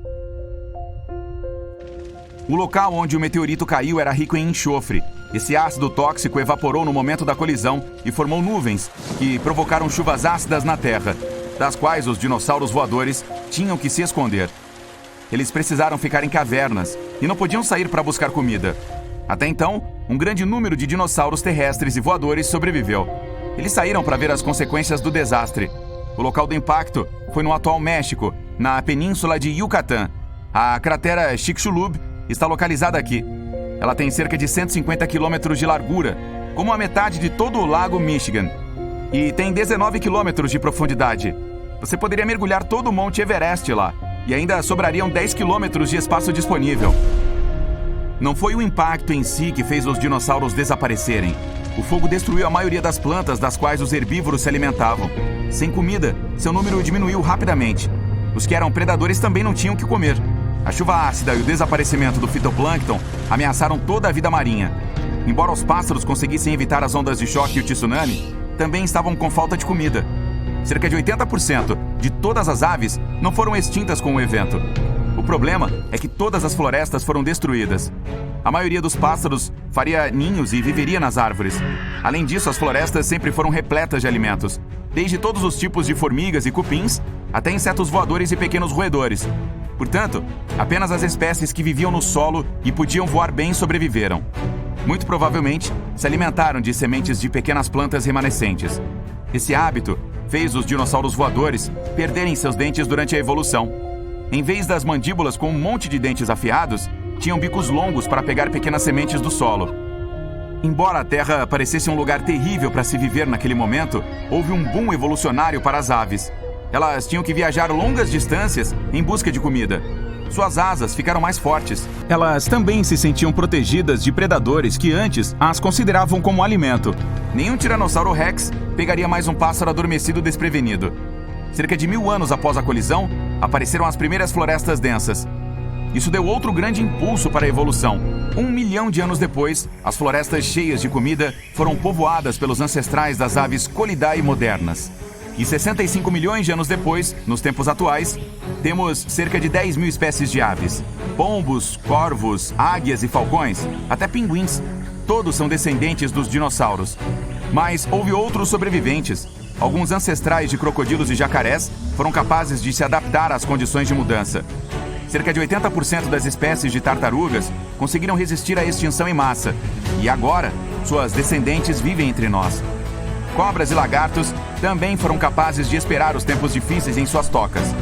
O local onde o meteorito caiu era rico em enxofre. Esse ácido tóxico evaporou no momento da colisão e formou nuvens que provocaram chuvas ácidas na Terra, das quais os dinossauros voadores tinham que se esconder. Eles precisaram ficar em cavernas e não podiam sair para buscar comida. Até então, um grande número de dinossauros terrestres e voadores sobreviveu. Eles saíram para ver as consequências do desastre. O local do impacto foi no atual México, na península de Yucatán. A cratera Chicxulub está localizada aqui. Ela tem cerca de 150 quilômetros de largura, como a metade de todo o lago Michigan. E tem 19 quilômetros de profundidade. Você poderia mergulhar todo o Monte Everest lá, e ainda sobrariam 10 quilômetros de espaço disponível. Não foi o impacto em si que fez os dinossauros desaparecerem. O fogo destruiu a maioria das plantas das quais os herbívoros se alimentavam. Sem comida, seu número diminuiu rapidamente. Os que eram predadores também não tinham o que comer. A chuva ácida e o desaparecimento do fitoplâncton ameaçaram toda a vida marinha. Embora os pássaros conseguissem evitar as ondas de choque e o tsunami, também estavam com falta de comida. Cerca de 80% de todas as aves não foram extintas com o evento. O problema é que todas as florestas foram destruídas. A maioria dos pássaros faria ninhos e viveria nas árvores. Além disso, as florestas sempre foram repletas de alimentos, desde todos os tipos de formigas e cupins até insetos voadores e pequenos roedores. Portanto, apenas as espécies que viviam no solo e podiam voar bem sobreviveram. Muito provavelmente, se alimentaram de sementes de pequenas plantas remanescentes. Esse hábito fez os dinossauros voadores perderem seus dentes durante a evolução. Em vez das mandíbulas com um monte de dentes afiados, tinham bicos longos para pegar pequenas sementes do solo. Embora a Terra parecesse um lugar terrível para se viver naquele momento, houve um boom evolucionário para as aves. Elas tinham que viajar longas distâncias em busca de comida. Suas asas ficaram mais fortes. Elas também se sentiam protegidas de predadores que antes as consideravam como alimento. Nenhum Tiranossauro Rex pegaria mais um pássaro adormecido desprevenido. Cerca de 1000 anos após a colisão, apareceram as primeiras florestas densas. Isso deu outro grande impulso para a evolução. 1 milhão de anos depois, as florestas cheias de comida foram povoadas pelos ancestrais das aves Colidae modernas. E 65 milhões de anos depois, nos tempos atuais, temos cerca de 10 mil espécies de aves. Pombos, corvos, águias e falcões, até pinguins. Todos são descendentes dos dinossauros. Mas houve outros sobreviventes. Alguns ancestrais de crocodilos e jacarés foram capazes de se adaptar às condições de mudança. Cerca de 80% das espécies de tartarugas conseguiram resistir à extinção em massa. E agora, suas descendentes vivem entre nós. Cobras e lagartos também foram capazes de esperar os tempos difíceis em suas tocas.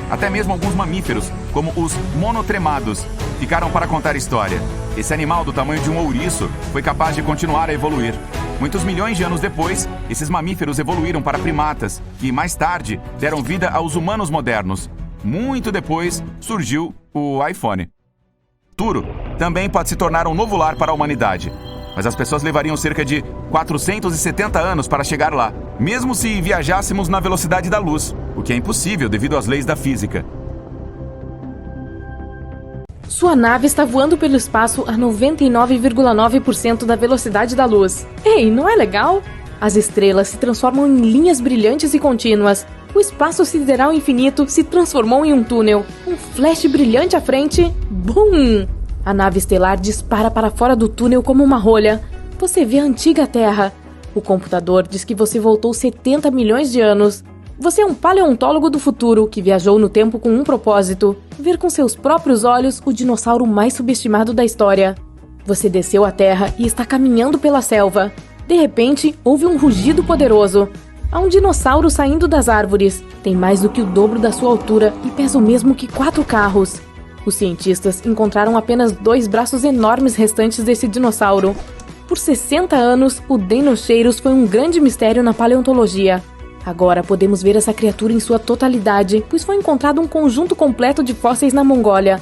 Até mesmo alguns mamíferos, como os monotremados, ficaram para contar história. Esse animal do tamanho de um ouriço foi capaz de continuar a evoluir. Muitos milhões de anos depois, esses mamíferos evoluíram para primatas, que mais tarde deram vida aos humanos modernos. Muito depois, surgiu o iPhone. Turo também pode se tornar um novo lar para a humanidade. Mas as pessoas levariam cerca de 470 anos para chegar lá, mesmo se viajássemos na velocidade da luz, o que é impossível devido às leis da física. Sua nave está voando pelo espaço a 99,9% da velocidade da luz. Ei, não é legal? As estrelas se transformam em linhas brilhantes e contínuas. O espaço sideral infinito se transformou em um túnel. Um flash brilhante à frente. Bum! A nave estelar dispara para fora do túnel como uma rolha. Você vê a antiga Terra. O computador diz que você voltou 70 milhões de anos. Você é um paleontólogo do futuro que viajou no tempo com um propósito: ver com seus próprios olhos o dinossauro mais subestimado da história. Você desceu à Terra e está caminhando pela selva. De repente, houve um rugido poderoso. Há um dinossauro saindo das árvores. Tem mais do que o dobro da sua altura e pesa o mesmo que 4 carros. Os cientistas encontraram apenas 2 braços enormes restantes desse dinossauro. Por 60 anos, o Deinocheirus foi um grande mistério na paleontologia. Agora podemos ver essa criatura em sua totalidade, pois foi encontrado um conjunto completo de fósseis na Mongólia.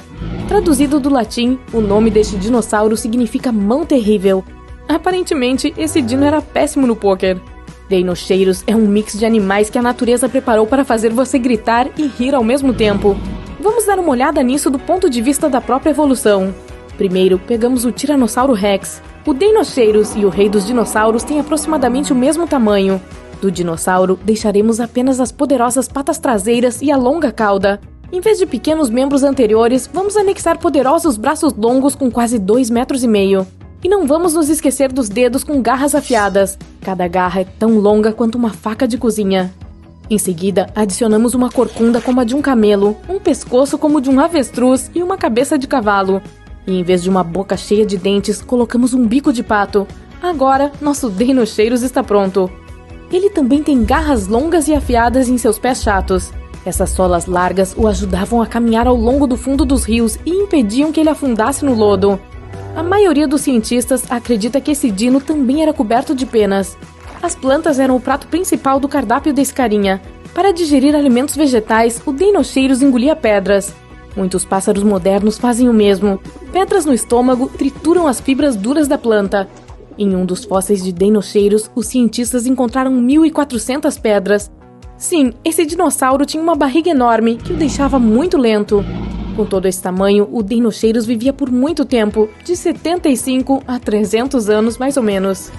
Traduzido do latim, o nome deste dinossauro significa mão terrível. Aparentemente, esse dino era péssimo no pôquer. Deinocheirus é um mix de animais que a natureza preparou para fazer você gritar e rir ao mesmo tempo. Vamos dar uma olhada nisso do ponto de vista da própria evolução. Primeiro, pegamos o Tiranossauro Rex. O Deinocheirus e o rei dos dinossauros têm aproximadamente o mesmo tamanho. Do dinossauro, deixaremos apenas as poderosas patas traseiras e a longa cauda. Em vez de pequenos membros anteriores, vamos anexar poderosos braços longos com quase 2,5 metros. E não vamos nos esquecer dos dedos com garras afiadas. Cada garra é tão longa quanto uma faca de cozinha. Em seguida, adicionamos uma corcunda como a de um camelo, um pescoço como o de um avestruz e uma cabeça de cavalo. E em vez de uma boca cheia de dentes, colocamos um bico de pato. Agora, nosso Deinocheirus está pronto. Ele também tem garras longas e afiadas em seus pés chatos. Essas solas largas o ajudavam a caminhar ao longo do fundo dos rios e impediam que ele afundasse no lodo. A maioria dos cientistas acredita que esse dino também era coberto de penas. As plantas eram o prato principal do cardápio desse carinha. Para digerir alimentos vegetais, o Deinocheirus engolia pedras. Muitos pássaros modernos fazem o mesmo. Pedras no estômago trituram as fibras duras da planta. Em um dos fósseis de Deinocheirus, os cientistas encontraram 1.400 pedras. Sim, esse dinossauro tinha uma barriga enorme que o deixava muito lento. Com todo esse tamanho, o Deinocheirus vivia por muito tempo, de 75 a 300 anos mais ou menos.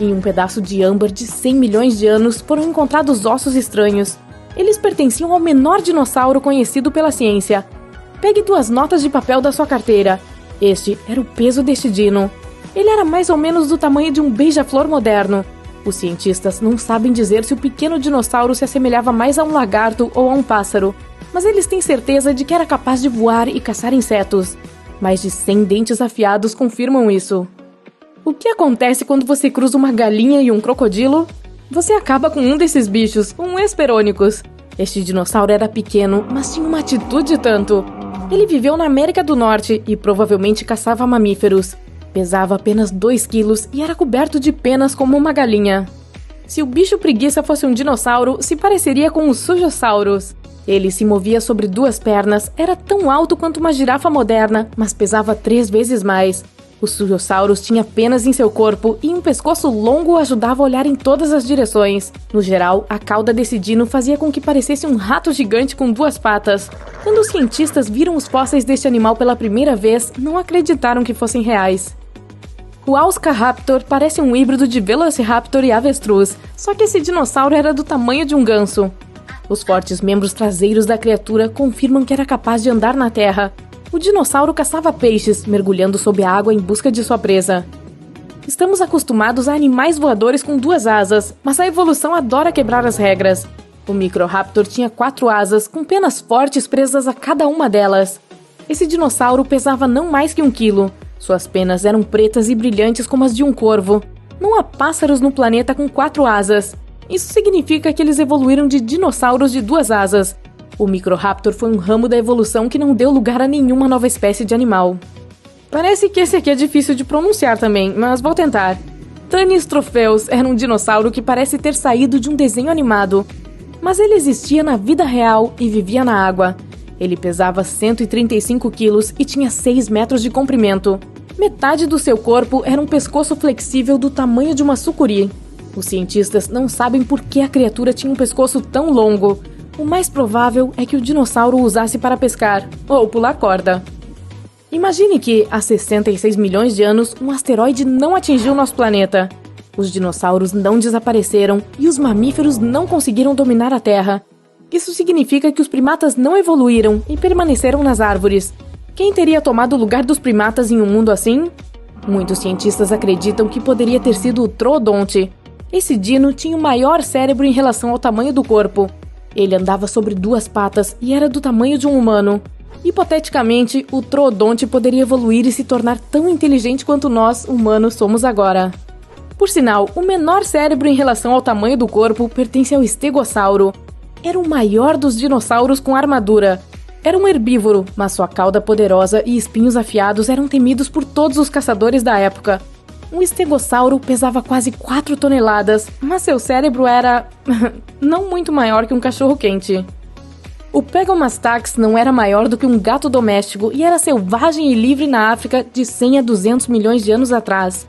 Em um pedaço de âmbar de 100 milhões de anos foram encontrados ossos estranhos. Eles pertenciam ao menor dinossauro conhecido pela ciência. Pegue 2 notas de papel da sua carteira. Este era o peso deste dino. Ele era mais ou menos do tamanho de um beija-flor moderno. Os cientistas não sabem dizer se o pequeno dinossauro se assemelhava mais a um lagarto ou a um pássaro, mas eles têm certeza de que era capaz de voar e caçar insetos. Mais de 100 dentes afiados confirmam isso. O que acontece quando você cruza uma galinha e um crocodilo? Você acaba com um desses bichos, um Hesperonychus. Este dinossauro era pequeno, mas tinha uma atitude tanto. Ele viveu na América do Norte e provavelmente caçava mamíferos. Pesava apenas 2 quilos e era coberto de penas como uma galinha. Se o bicho preguiça fosse um dinossauro, se pareceria com o Sujosaurus. Ele se movia sobre 2 pernas, era tão alto quanto uma girafa moderna, mas pesava 3 vezes mais. O Sujosaurus tinha penas em seu corpo e um pescoço longo o ajudava a olhar em todas as direções. No geral, a cauda desse dino fazia com que parecesse um rato gigante com 2 patas. Quando os cientistas viram os fósseis deste animal pela primeira vez, não acreditaram que fossem reais. O Auscaraptor parece um híbrido de Velociraptor e avestruz, só que esse dinossauro era do tamanho de um ganso. Os fortes membros traseiros da criatura confirmam que era capaz de andar na terra. O dinossauro caçava peixes, mergulhando sob a água em busca de sua presa. Estamos acostumados a animais voadores com 2 asas, mas a evolução adora quebrar as regras. O Microraptor tinha 4 asas, com penas fortes presas a cada uma delas. Esse dinossauro pesava não mais que 1 quilo. Suas penas eram pretas e brilhantes como as de um corvo. Não há pássaros no planeta com 4 asas. Isso significa que eles evoluíram de dinossauros de 2 asas. O Microraptor foi um ramo da evolução que não deu lugar a nenhuma nova espécie de animal. Parece que esse aqui é difícil de pronunciar também, mas vou tentar. Tanystropheus era um dinossauro que parece ter saído de um desenho animado. Mas ele existia na vida real e vivia na água. Ele pesava 135 quilos e tinha 6 metros de comprimento. Metade do seu corpo era um pescoço flexível do tamanho de uma sucuri. Os cientistas não sabem por que a criatura tinha um pescoço tão longo. O mais provável é que o dinossauro o usasse para pescar, ou pular corda. Imagine que, há 66 milhões de anos, um asteroide não atingiu nosso planeta. Os dinossauros não desapareceram e os mamíferos não conseguiram dominar a Terra. Isso significa que os primatas não evoluíram e permaneceram nas árvores. Quem teria tomado o lugar dos primatas em um mundo assim? Muitos cientistas acreditam que poderia ter sido o Troodonte. Esse dino tinha o maior cérebro em relação ao tamanho do corpo. Ele andava sobre 2 patas e era do tamanho de um humano. Hipoteticamente, o Troodonte poderia evoluir e se tornar tão inteligente quanto nós, humanos, somos agora. Por sinal, o menor cérebro em relação ao tamanho do corpo pertence ao Estegossauro. Era o maior dos dinossauros com armadura. Era um herbívoro, mas sua cauda poderosa e espinhos afiados eram temidos por todos os caçadores da época. Um estegossauro pesava quase 4 toneladas, mas seu cérebro era... não muito maior que um cachorro-quente. O Pegomastax não era maior do que um gato doméstico e era selvagem e livre na África de 100 a 200 milhões de anos atrás.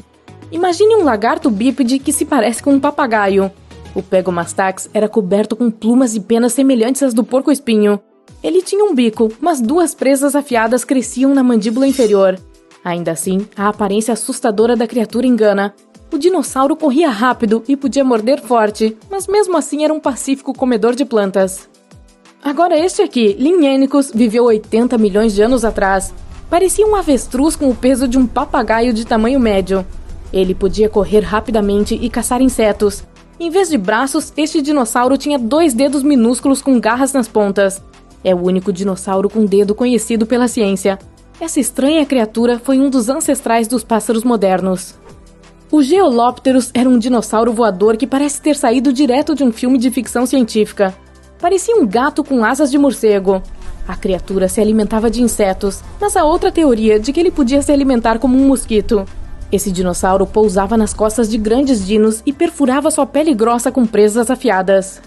Imagine um lagarto bípede que se parece com um papagaio. O Pegomastax era coberto com plumas e penas semelhantes às do porco-espinho. Ele tinha um bico, mas 2 presas afiadas cresciam na mandíbula inferior. Ainda assim, a aparência assustadora da criatura engana. O dinossauro corria rápido e podia morder forte, mas mesmo assim era um pacífico comedor de plantas. Agora este aqui, Linhanicus, viveu 80 milhões de anos atrás. Parecia um avestruz com o peso de um papagaio de tamanho médio. Ele podia correr rapidamente e caçar insetos. Em vez de braços, este dinossauro tinha 2 dedos minúsculos com garras nas pontas. É o único dinossauro com dedo conhecido pela ciência. Essa estranha criatura foi um dos ancestrais dos pássaros modernos. O Geolopterus era um dinossauro voador que parece ter saído direto de um filme de ficção científica. Parecia um gato com asas de morcego. A criatura se alimentava de insetos, mas há outra teoria de que ele podia se alimentar como um mosquito. Esse dinossauro pousava nas costas de grandes dinos e perfurava sua pele grossa com presas afiadas.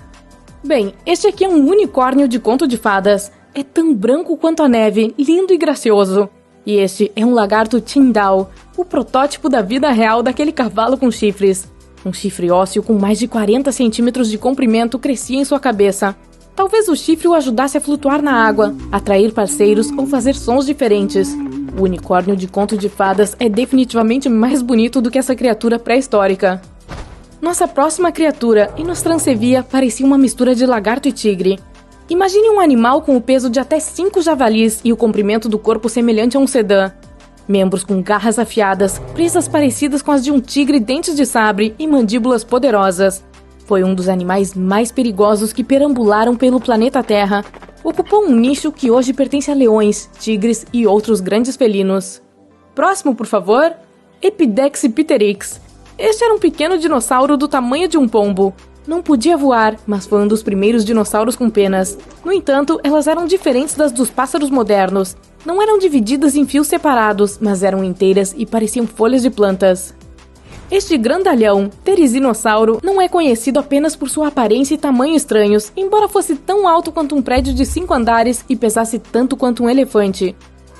Bem, este aqui é um unicórnio de conto de fadas. É tão branco quanto a neve, lindo e gracioso. E este é um lagarto Tyndall, o protótipo da vida real daquele cavalo com chifres. Um chifre ósseo com mais de 40 centímetros de comprimento crescia em sua cabeça. Talvez o chifre o ajudasse a flutuar na água, atrair parceiros ou fazer sons diferentes. O unicórnio de conto de fadas é definitivamente mais bonito do que essa criatura pré-histórica. Nossa próxima criatura, Inostrancevia, parecia uma mistura de lagarto e tigre. Imagine um animal com o peso de até 5 javalis e o comprimento do corpo semelhante a um sedã. Membros com garras afiadas, presas parecidas com as de um tigre, dentes de sabre e mandíbulas poderosas. Foi um dos animais mais perigosos que perambularam pelo planeta Terra. Ocupou um nicho que hoje pertence a leões, tigres e outros grandes felinos. Próximo, por favor. Epidexipterix. Este era um pequeno dinossauro do tamanho de um pombo. Não podia voar, mas foi um dos primeiros dinossauros com penas. No entanto, elas eram diferentes das dos pássaros modernos. Não eram divididas em fios separados, mas eram inteiras e pareciam folhas de plantas. Este grandalhão, Therizinosauro, não é conhecido apenas por sua aparência e tamanho estranhos, embora fosse tão alto quanto um prédio de 5 andares e pesasse tanto quanto um elefante.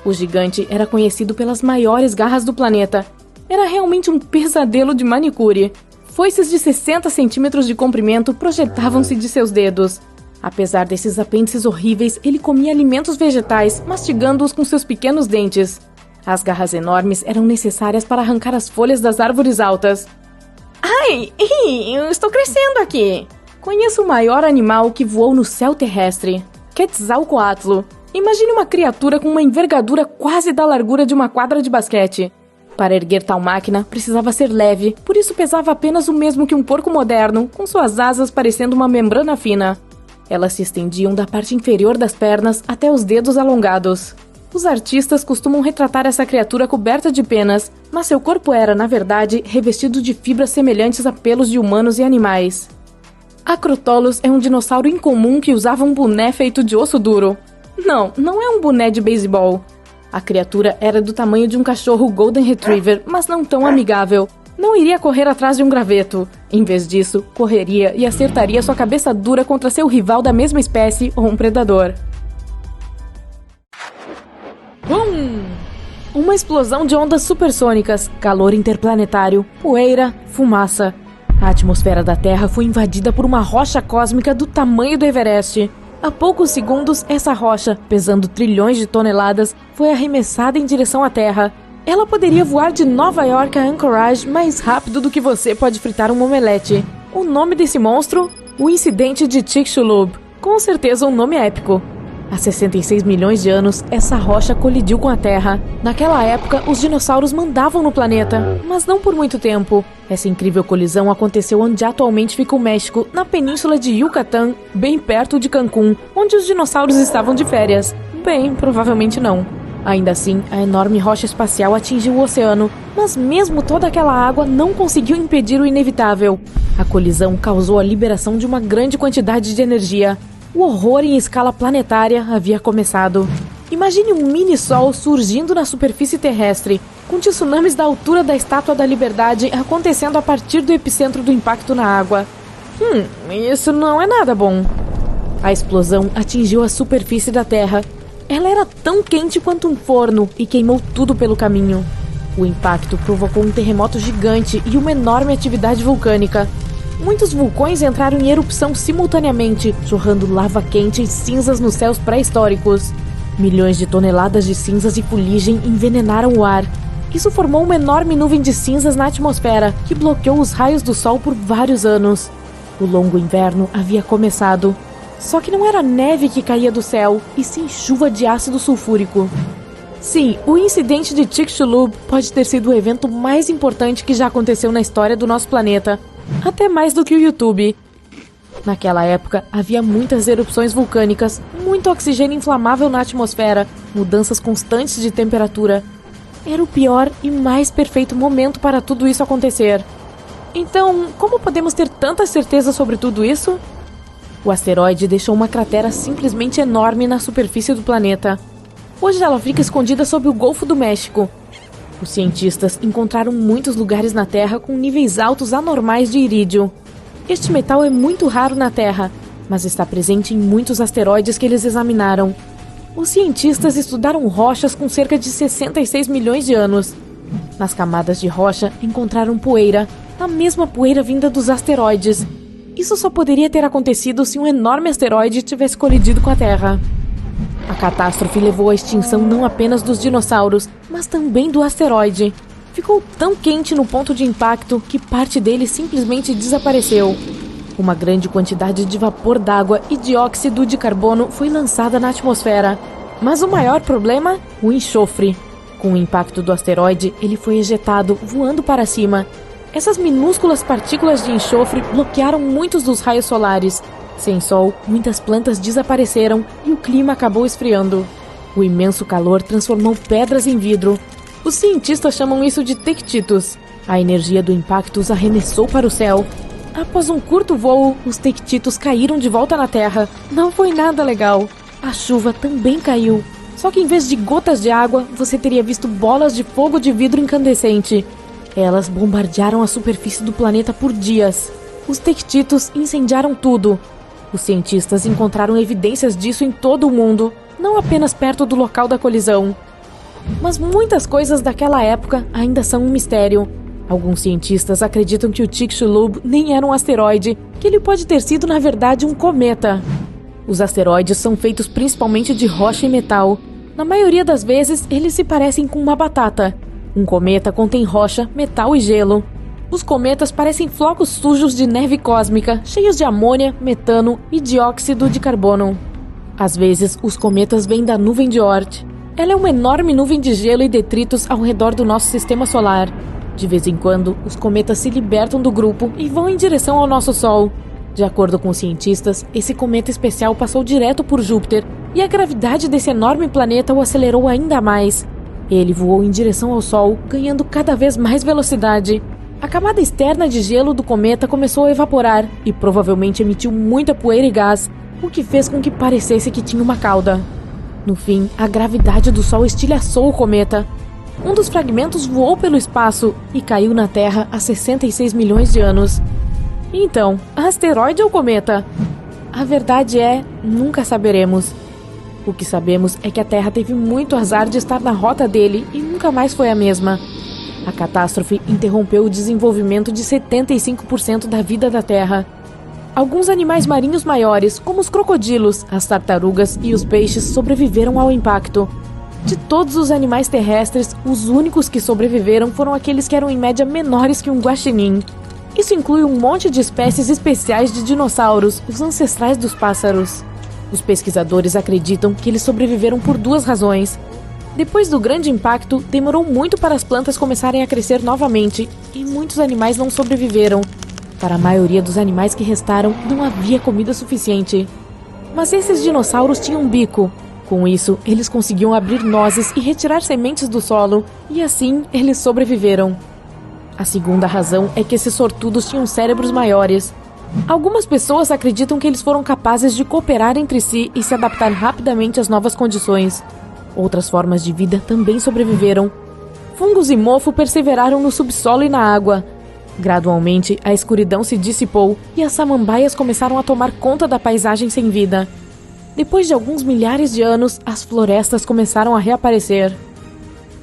O gigante era conhecido pelas maiores garras do planeta. Era realmente um pesadelo de manicure. Foices de 60 centímetros de comprimento projetavam-se de seus dedos. Apesar desses apêndices horríveis, ele comia alimentos vegetais, mastigando-os com seus pequenos dentes. As garras enormes eram necessárias para arrancar as folhas das árvores altas. Ai, eu estou crescendo aqui! Conheço o maior animal que voou no céu terrestre, Quetzalcoatl. Imagine uma criatura com uma envergadura quase da largura de uma quadra de basquete. Para erguer tal máquina, precisava ser leve, por isso pesava apenas o mesmo que um porco moderno, com suas asas parecendo uma membrana fina. Elas se estendiam da parte inferior das pernas até os dedos alongados. Os artistas costumam retratar essa criatura coberta de penas, mas seu corpo era, na verdade, revestido de fibras semelhantes a pelos de humanos e animais. Acrotolus é um dinossauro incomum que usava um boné feito de osso duro. Não é um boné de beisebol. A criatura era do tamanho de um cachorro Golden Retriever, mas não tão amigável. Não iria correr atrás de um graveto. Em vez disso, correria e acertaria sua cabeça dura contra seu rival da mesma espécie ou um predador. Bum! Uma explosão de ondas supersônicas, calor interplanetário, poeira, fumaça. A atmosfera da Terra foi invadida por uma rocha cósmica do tamanho do Everest. Há poucos segundos, essa rocha, pesando trilhões de toneladas, foi arremessada em direção à Terra. Ela poderia voar de Nova York a Anchorage mais rápido do que você pode fritar um omelete. O nome desse monstro? O incidente de Chicxulub. Com certeza um nome épico. Há 66 milhões de anos, essa rocha colidiu com a Terra. Naquela época, os dinossauros mandavam no planeta, mas não por muito tempo. Essa incrível colisão aconteceu onde atualmente fica o México, na península de Yucatán, bem perto de Cancún, onde os dinossauros estavam de férias. Bem, provavelmente não. Ainda assim, a enorme rocha espacial atingiu o oceano, mas mesmo toda aquela água não conseguiu impedir o inevitável. A colisão causou a liberação de uma grande quantidade de energia. O horror em escala planetária havia começado. Imagine um mini-sol surgindo na superfície terrestre, com tsunamis da altura da Estátua da Liberdade acontecendo a partir do epicentro do impacto na água. Isso não é nada bom. A explosão atingiu a superfície da Terra. Ela era tão quente quanto um forno e queimou tudo pelo caminho. O impacto provocou um terremoto gigante e uma enorme atividade vulcânica. Muitos vulcões entraram em erupção simultaneamente, jorrando lava quente e cinzas nos céus pré-históricos. Milhões de toneladas de cinzas e fuligem envenenaram o ar. Isso formou uma enorme nuvem de cinzas na atmosfera, que bloqueou os raios do sol por vários anos. O longo inverno havia começado. Só que não era neve que caía do céu, e sim chuva de ácido sulfúrico. Sim, o incidente de Chicxulub pode ter sido o evento mais importante que já aconteceu na história do nosso planeta. Até mais do que o YouTube. Naquela época, havia muitas erupções vulcânicas, muito oxigênio inflamável na atmosfera, mudanças constantes de temperatura. Era o pior e mais perfeito momento para tudo isso acontecer. Então, como podemos ter tanta certeza sobre tudo isso? O asteroide deixou uma cratera simplesmente enorme na superfície do planeta. Hoje ela fica escondida sob o Golfo do México. Os cientistas encontraram muitos lugares na Terra com níveis altos anormais de irídio. Este metal é muito raro na Terra, mas está presente em muitos asteroides que eles examinaram. Os cientistas estudaram rochas com cerca de 66 milhões de anos. Nas camadas de rocha encontraram poeira, a mesma poeira vinda dos asteroides. Isso só poderia ter acontecido se um enorme asteroide tivesse colidido com a Terra. A catástrofe levou à extinção não apenas dos dinossauros, mas também do asteroide. Ficou tão quente no ponto de impacto que parte dele simplesmente desapareceu. Uma grande quantidade de vapor d'água e dióxido de carbono foi lançada na atmosfera. Mas o maior problema? O enxofre. Com o impacto do asteroide, ele foi ejetado, voando para cima. Essas minúsculas partículas de enxofre bloquearam muitos dos raios solares. Sem sol, muitas plantas desapareceram e o clima acabou esfriando. O imenso calor transformou pedras em vidro. Os cientistas chamam isso de tectitos. A energia do impacto os arremessou para o céu. Após um curto voo, os tectitos caíram de volta na Terra. Não foi nada legal. A chuva também caiu. Só que em vez de gotas de água, você teria visto bolas de fogo de vidro incandescente. Elas bombardearam a superfície do planeta por dias. Os tectitos incendiaram tudo. Os cientistas encontraram evidências disso em todo o mundo, não apenas perto do local da colisão. Mas muitas coisas daquela época ainda são um mistério. Alguns cientistas acreditam que o Chicxulub nem era um asteroide, que ele pode ter sido, na verdade, um cometa. Os asteroides são feitos principalmente de rocha e metal. Na maioria das vezes, eles se parecem com uma batata. Um cometa contém rocha, metal e gelo. Os cometas parecem flocos sujos de neve cósmica, cheios de amônia, metano e dióxido de carbono. Às vezes, os cometas vêm da nuvem de Oort. Ela é uma enorme nuvem de gelo e detritos ao redor do nosso sistema solar. De vez em quando, os cometas se libertam do grupo e vão em direção ao nosso Sol. De acordo com os cientistas, esse cometa especial passou direto por Júpiter e a gravidade desse enorme planeta o acelerou ainda mais. Ele voou em direção ao Sol, ganhando cada vez mais velocidade. A camada externa de gelo do cometa começou a evaporar e provavelmente emitiu muita poeira e gás, o que fez com que parecesse que tinha uma cauda. No fim, a gravidade do Sol estilhaçou o cometa. Um dos fragmentos voou pelo espaço e caiu na Terra há 66 milhões de anos. Então, asteroide ou cometa? A verdade é, nunca saberemos. O que sabemos é que a Terra teve muito azar de estar na rota dele e nunca mais foi a mesma. A catástrofe interrompeu o desenvolvimento de 75% da vida da Terra. Alguns animais marinhos maiores, como os crocodilos, as tartarugas e os peixes, sobreviveram ao impacto. De todos os animais terrestres, os únicos que sobreviveram foram aqueles que eram em média menores que um guaxinim. Isso inclui um monte de espécies especiais de dinossauros, os ancestrais dos pássaros. Os pesquisadores acreditam que eles sobreviveram por duas razões. Depois do grande impacto, demorou muito para as plantas começarem a crescer novamente, e muitos animais não sobreviveram. Para a maioria dos animais que restaram, não havia comida suficiente. Mas esses dinossauros tinham um bico. Com isso, eles conseguiam abrir nozes e retirar sementes do solo, e assim eles sobreviveram. A segunda razão é que esses sortudos tinham cérebros maiores. Algumas pessoas acreditam que eles foram capazes de cooperar entre si e se adaptar rapidamente às novas condições. Outras formas de vida também sobreviveram. Fungos e mofo perseveraram no subsolo e na água. Gradualmente, a escuridão se dissipou e as samambaias começaram a tomar conta da paisagem sem vida. Depois de alguns milhares de anos, as florestas começaram a reaparecer.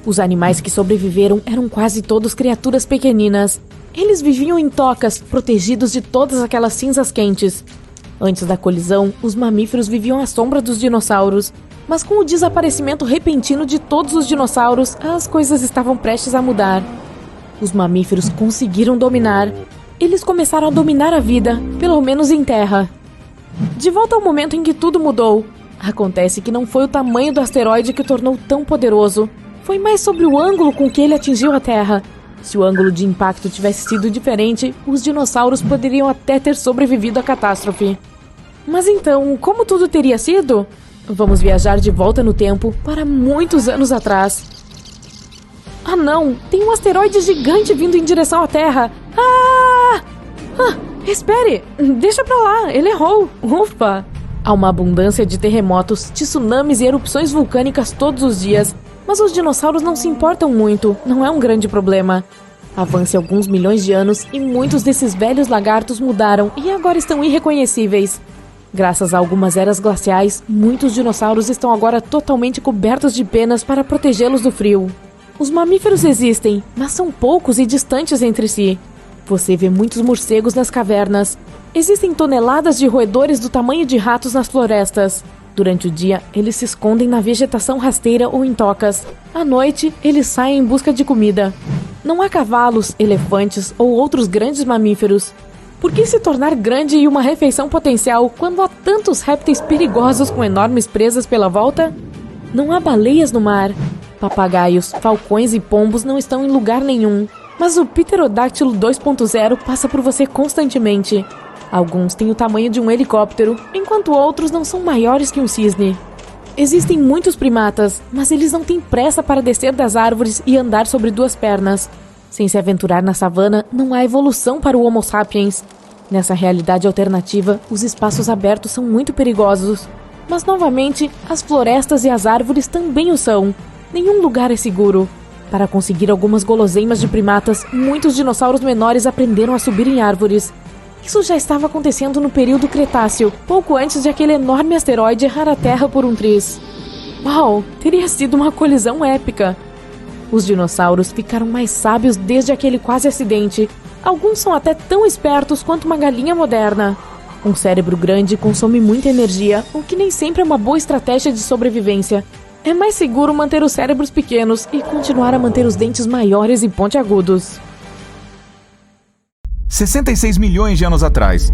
Os animais que sobreviveram eram quase todos criaturas pequeninas. Eles viviam em tocas, protegidos de todas aquelas cinzas quentes. Antes da colisão, os mamíferos viviam à sombra dos dinossauros. Mas com o desaparecimento repentino de todos os dinossauros, as coisas estavam prestes a mudar. Os mamíferos conseguiram dominar. Eles começaram a dominar a vida, pelo menos em terra. De volta ao momento em que tudo mudou. Acontece que não foi o tamanho do asteroide que o tornou tão poderoso. Foi mais sobre o ângulo com que ele atingiu a Terra. Se o ângulo de impacto tivesse sido diferente, os dinossauros poderiam até ter sobrevivido à catástrofe. Mas então, como tudo teria sido? Vamos viajar de volta no tempo para muitos anos atrás. Ah não, tem um asteroide gigante vindo em direção à Terra. Espere, deixa pra lá, ele errou. Ufa! Há uma abundância de terremotos, tsunamis e erupções vulcânicas todos os dias. Mas os dinossauros não se importam muito, não é um grande problema. Avance alguns milhões de anos e muitos desses velhos lagartos mudaram e agora estão irreconhecíveis. Graças a algumas eras glaciais, muitos dinossauros estão agora totalmente cobertos de penas para protegê-los do frio. Os mamíferos existem, mas são poucos e distantes entre si. Você vê muitos morcegos nas cavernas. Existem toneladas de roedores do tamanho de ratos nas florestas. Durante o dia, eles se escondem na vegetação rasteira ou em tocas. À noite, eles saem em busca de comida. Não há cavalos, elefantes ou outros grandes mamíferos. Por que se tornar grande e uma refeição potencial quando há tantos répteis perigosos com enormes presas pela volta? Não há baleias no mar. Papagaios, falcões e pombos não estão em lugar nenhum. Mas o Pterodáctilo 2.0 passa por você constantemente. Alguns têm o tamanho de um helicóptero, enquanto outros não são maiores que um cisne. Existem muitos primatas, mas eles não têm pressa para descer das árvores e andar sobre duas pernas. Sem se aventurar na savana, não há evolução para o Homo sapiens. Nessa realidade alternativa, os espaços abertos são muito perigosos. Mas, novamente, as florestas e as árvores também o são. Nenhum lugar é seguro. Para conseguir algumas guloseimas de primatas, muitos dinossauros menores aprenderam a subir em árvores. Isso já estava acontecendo no período Cretáceo, pouco antes de aquele enorme asteroide errar a Terra por um triz. Uau, teria sido uma colisão épica. Os dinossauros ficaram mais sábios desde aquele quase acidente. Alguns são até tão espertos quanto uma galinha moderna. Um cérebro grande consome muita energia, o que nem sempre é uma boa estratégia de sobrevivência. É mais seguro manter os cérebros pequenos e continuar a manter os dentes maiores e pontiagudos. 66 milhões de anos atrás,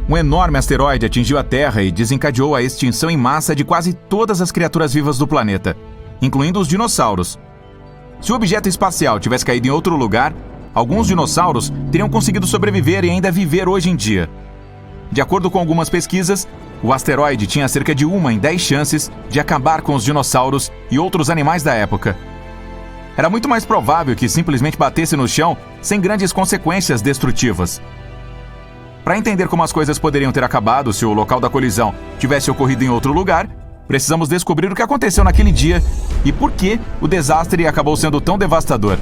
um enorme asteroide atingiu a Terra e desencadeou a extinção em massa de quase todas as criaturas vivas do planeta, incluindo os dinossauros. Se o objeto espacial tivesse caído em outro lugar, alguns dinossauros teriam conseguido sobreviver e ainda viver hoje em dia. De acordo com algumas pesquisas, o asteroide tinha cerca de 1 em 10 chances de acabar com os dinossauros e outros animais da época. Era muito mais provável que simplesmente batesse no chão sem grandes consequências destrutivas. Para entender como as coisas poderiam ter acabado se o local da colisão tivesse ocorrido em outro lugar, precisamos descobrir o que aconteceu naquele dia e por que o desastre acabou sendo tão devastador.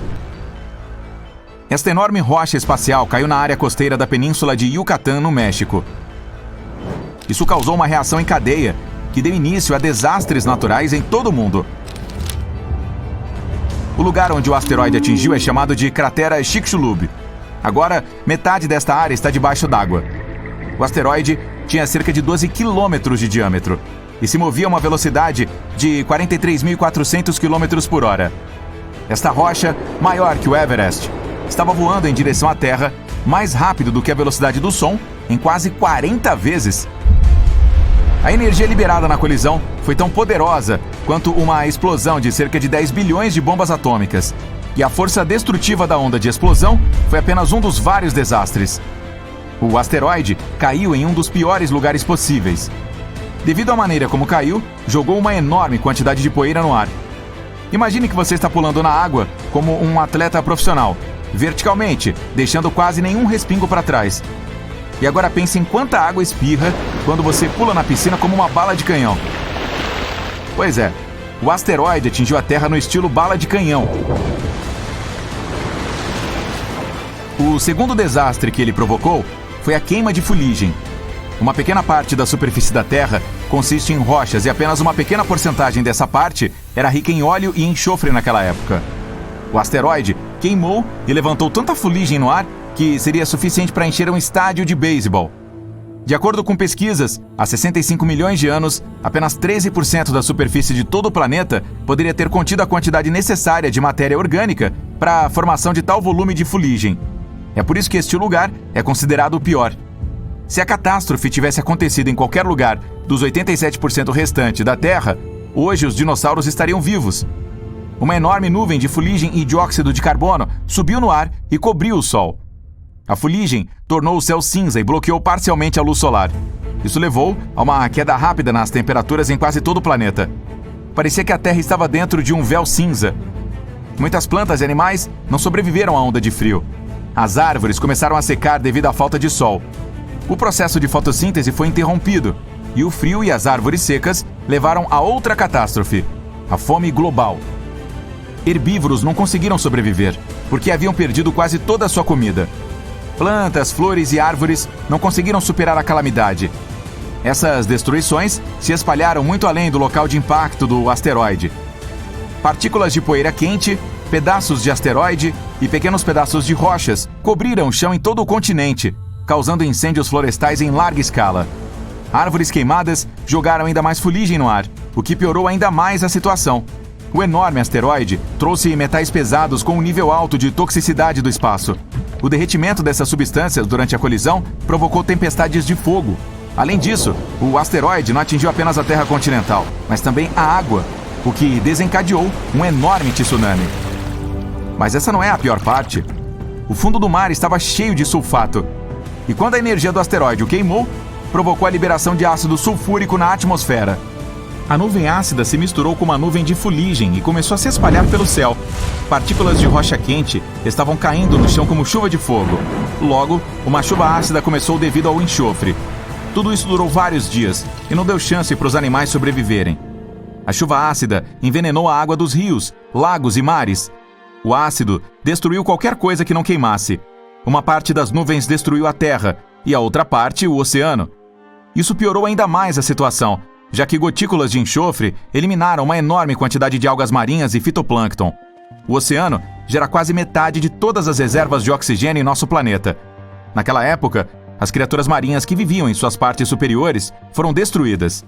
Esta enorme rocha espacial caiu na área costeira da península de Yucatán, no México. Isso causou uma reação em cadeia que deu início a desastres naturais em todo o mundo. O lugar onde o asteroide atingiu é chamado de cratera Chicxulub. Agora, metade desta área está debaixo d'água. O asteroide tinha cerca de 12 quilômetros de diâmetro e se movia a uma velocidade de 43.400 km por hora. Esta rocha, maior que o Everest, estava voando em direção à Terra mais rápido do que a velocidade do som em quase 40 vezes. A energia liberada na colisão foi tão poderosa quanto uma explosão de cerca de 10 bilhões de bombas atômicas. E a força destrutiva da onda de explosão foi apenas um dos vários desastres. O asteroide caiu em um dos piores lugares possíveis. Devido à maneira como caiu, jogou uma enorme quantidade de poeira no ar. Imagine que você está pulando na água como um atleta profissional, verticalmente, deixando quase nenhum respingo para trás. E agora pense em quanta água espirra quando você pula na piscina como uma bala de canhão. Pois é, o asteroide atingiu a Terra no estilo bala de canhão. O segundo desastre que ele provocou foi a queima de fuligem. Uma pequena parte da superfície da Terra consiste em rochas e apenas uma pequena porcentagem dessa parte era rica em óleo e enxofre naquela época. O asteroide queimou e levantou tanta fuligem no ar que seria suficiente para encher um estádio de beisebol. De acordo com pesquisas, há 65 milhões de anos, apenas 13% da superfície de todo o planeta poderia ter contido a quantidade necessária de matéria orgânica para a formação de tal volume de fuligem. É por isso que este lugar é considerado o pior. Se a catástrofe tivesse acontecido em qualquer lugar dos 87% restante da Terra, hoje os dinossauros estariam vivos. Uma enorme nuvem de fuligem e dióxido de carbono subiu no ar e cobriu o Sol. A fuligem tornou o céu cinza e bloqueou parcialmente a luz solar. Isso levou a uma queda rápida nas temperaturas em quase todo o planeta. Parecia que a Terra estava dentro de um véu cinza. Muitas plantas e animais não sobreviveram à onda de frio. As árvores começaram a secar devido à falta de sol. O processo de fotossíntese foi interrompido, e o frio e as árvores secas levaram a outra catástrofe, a fome global. Herbívoros não conseguiram sobreviver, porque haviam perdido quase toda a sua comida. Plantas, flores e árvores não conseguiram superar a calamidade. Essas destruições se espalharam muito além do local de impacto do asteroide. Partículas de poeira quente, pedaços de asteroide e pequenos pedaços de rochas cobriram o chão em todo o continente, causando incêndios florestais em larga escala. Árvores queimadas jogaram ainda mais fuligem no ar, o que piorou ainda mais a situação. O enorme asteroide trouxe metais pesados com um nível alto de toxicidade do espaço. O derretimento dessas substâncias durante a colisão provocou tempestades de fogo. Além disso, o asteroide não atingiu apenas a Terra continental, mas também a água, o que desencadeou um enorme tsunami. Mas essa não é a pior parte. O fundo do mar estava cheio de sulfato. E quando a energia do asteroide o queimou, provocou a liberação de ácido sulfúrico na atmosfera. A nuvem ácida se misturou com uma nuvem de fuligem e começou a se espalhar pelo céu. Partículas de rocha quente estavam caindo no chão como chuva de fogo. Logo, uma chuva ácida começou devido ao enxofre. Tudo isso durou vários dias e não deu chance para os animais sobreviverem. A chuva ácida envenenou a água dos rios, lagos e mares. O ácido destruiu qualquer coisa que não queimasse. Uma parte das nuvens destruiu a terra e a outra parte o oceano. Isso piorou ainda mais a situação, já que gotículas de enxofre eliminaram uma enorme quantidade de algas marinhas e fitoplâncton. O oceano gera quase metade de todas as reservas de oxigênio em nosso planeta. Naquela época, as criaturas marinhas que viviam em suas partes superiores foram destruídas.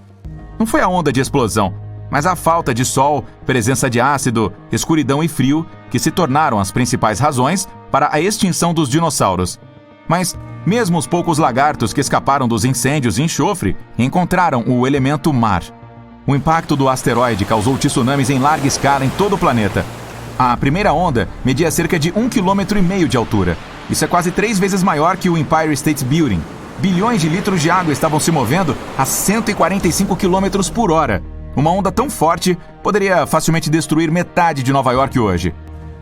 Não foi a onda de explosão, mas a falta de sol, presença de ácido, escuridão e frio que se tornaram as principais razões para a extinção dos dinossauros. Mas mesmo os poucos lagartos que escaparam dos incêndios e enxofre encontraram o elemento mar. O impacto do asteroide causou tsunamis em larga escala em todo o planeta. A primeira onda media cerca de 1,5 km de altura. Isso é quase 3 vezes maior que o Empire State Building. Bilhões de litros de água estavam se movendo a 145 km por hora. Uma onda tão forte poderia facilmente destruir metade de Nova York hoje.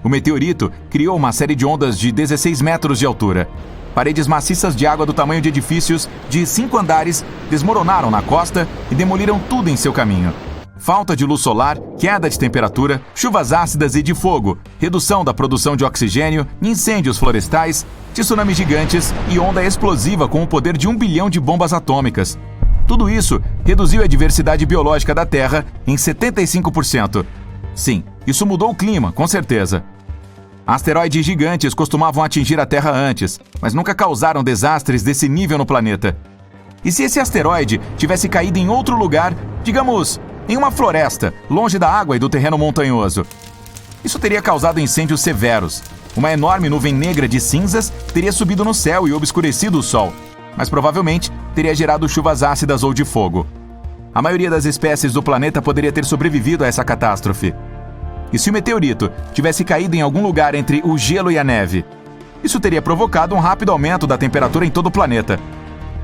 O meteorito criou uma série de ondas de 16 metros de altura. Paredes maciças de água do tamanho de edifícios de 5 andares desmoronaram na costa e demoliram tudo em seu caminho. Falta de luz solar, queda de temperatura, chuvas ácidas e de fogo, redução da produção de oxigênio, incêndios florestais, tsunamis gigantes e onda explosiva com o poder de 1 bilhão de bombas atômicas. Tudo isso reduziu a diversidade biológica da Terra em 75%. Sim, isso mudou o clima, com certeza. Asteroides gigantes costumavam atingir a Terra antes, mas nunca causaram desastres desse nível no planeta. E se esse asteroide tivesse caído em outro lugar, digamos, em uma floresta, longe da água e do terreno montanhoso? Isso teria causado incêndios severos. Uma enorme nuvem negra de cinzas teria subido no céu e obscurecido o sol, mas provavelmente teria gerado chuvas ácidas ou de fogo. A maioria das espécies do planeta poderia ter sobrevivido a essa catástrofe. E se o meteorito tivesse caído em algum lugar entre o gelo e a neve? Isso teria provocado um rápido aumento da temperatura em todo o planeta.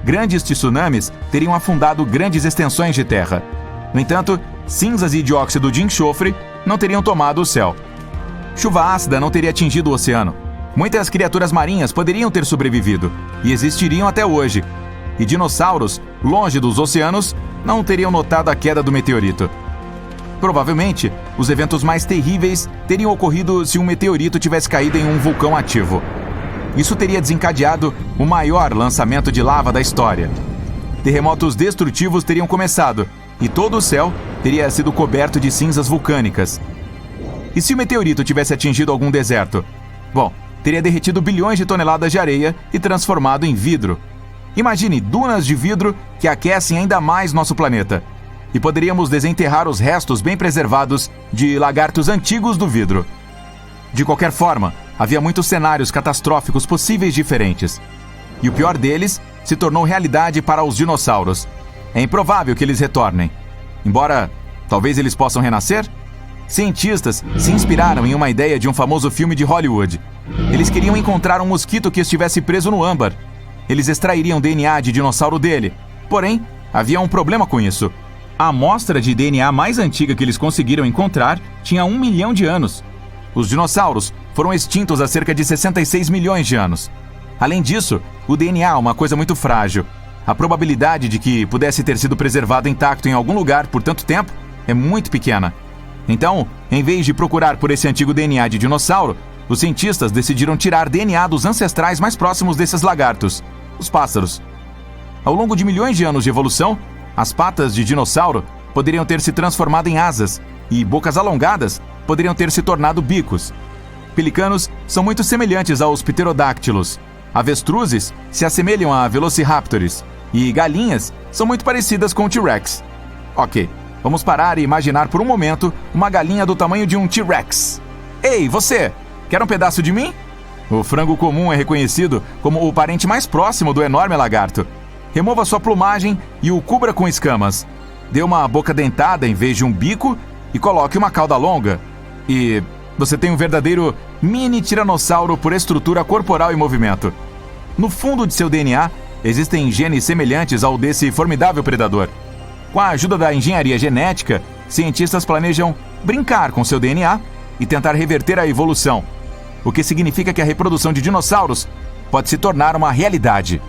Grandes tsunamis teriam afundado grandes extensões de terra. No entanto, cinzas e dióxido de enxofre não teriam tomado o céu. Chuva ácida não teria atingido o oceano. Muitas criaturas marinhas poderiam ter sobrevivido e existiriam até hoje. E dinossauros, longe dos oceanos, não teriam notado a queda do meteorito. Provavelmente, os eventos mais terríveis teriam ocorrido se um meteorito tivesse caído em um vulcão ativo. Isso teria desencadeado o maior lançamento de lava da história. Terremotos destrutivos teriam começado e todo o céu teria sido coberto de cinzas vulcânicas. E se o meteorito tivesse atingido algum deserto? Bom, teria derretido bilhões de toneladas de areia e transformado em vidro. Imagine dunas de vidro que aquecem ainda mais nosso planeta. E poderíamos desenterrar os restos bem preservados de lagartos antigos do vidro. De qualquer forma, havia muitos cenários catastróficos possíveis diferentes. E o pior deles se tornou realidade para os dinossauros. É improvável que eles retornem. Embora talvez eles possam renascer, cientistas se inspiraram em uma ideia de um famoso filme de Hollywood. Eles queriam encontrar um mosquito que estivesse preso no âmbar. Eles extrairiam DNA de dinossauro dele. Porém, havia um problema com isso. A amostra de DNA mais antiga que eles conseguiram encontrar tinha 1 milhão de anos. Os dinossauros foram extintos há cerca de 66 milhões de anos. Além disso, o DNA é uma coisa muito frágil. A probabilidade de que pudesse ter sido preservado intacto em algum lugar por tanto tempo é muito pequena. Então, em vez de procurar por esse antigo DNA de dinossauro, os cientistas decidiram tirar DNA dos ancestrais mais próximos desses lagartos, os pássaros. Ao longo de milhões de anos de evolução, as patas de dinossauro poderiam ter se transformado em asas e bocas alongadas poderiam ter se tornado bicos. Pelicanos são muito semelhantes aos pterodáctilos. Avestruzes se assemelham a velociraptors e galinhas são muito parecidas com o T-Rex. Ok, vamos parar e imaginar por um momento uma galinha do tamanho de um T-Rex. Ei, você! Quer um pedaço de mim? O frango comum é reconhecido como o parente mais próximo do enorme lagarto. Remova sua plumagem e o cubra com escamas. Dê uma boca dentada em vez de um bico e coloque uma cauda longa. E você tem um verdadeiro mini tiranossauro por estrutura corporal e movimento. No fundo de seu DNA, existem genes semelhantes ao desse formidável predador. Com a ajuda da engenharia genética, cientistas planejam brincar com seu DNA e tentar reverter a evolução, o que significa que a reprodução de dinossauros pode se tornar uma realidade.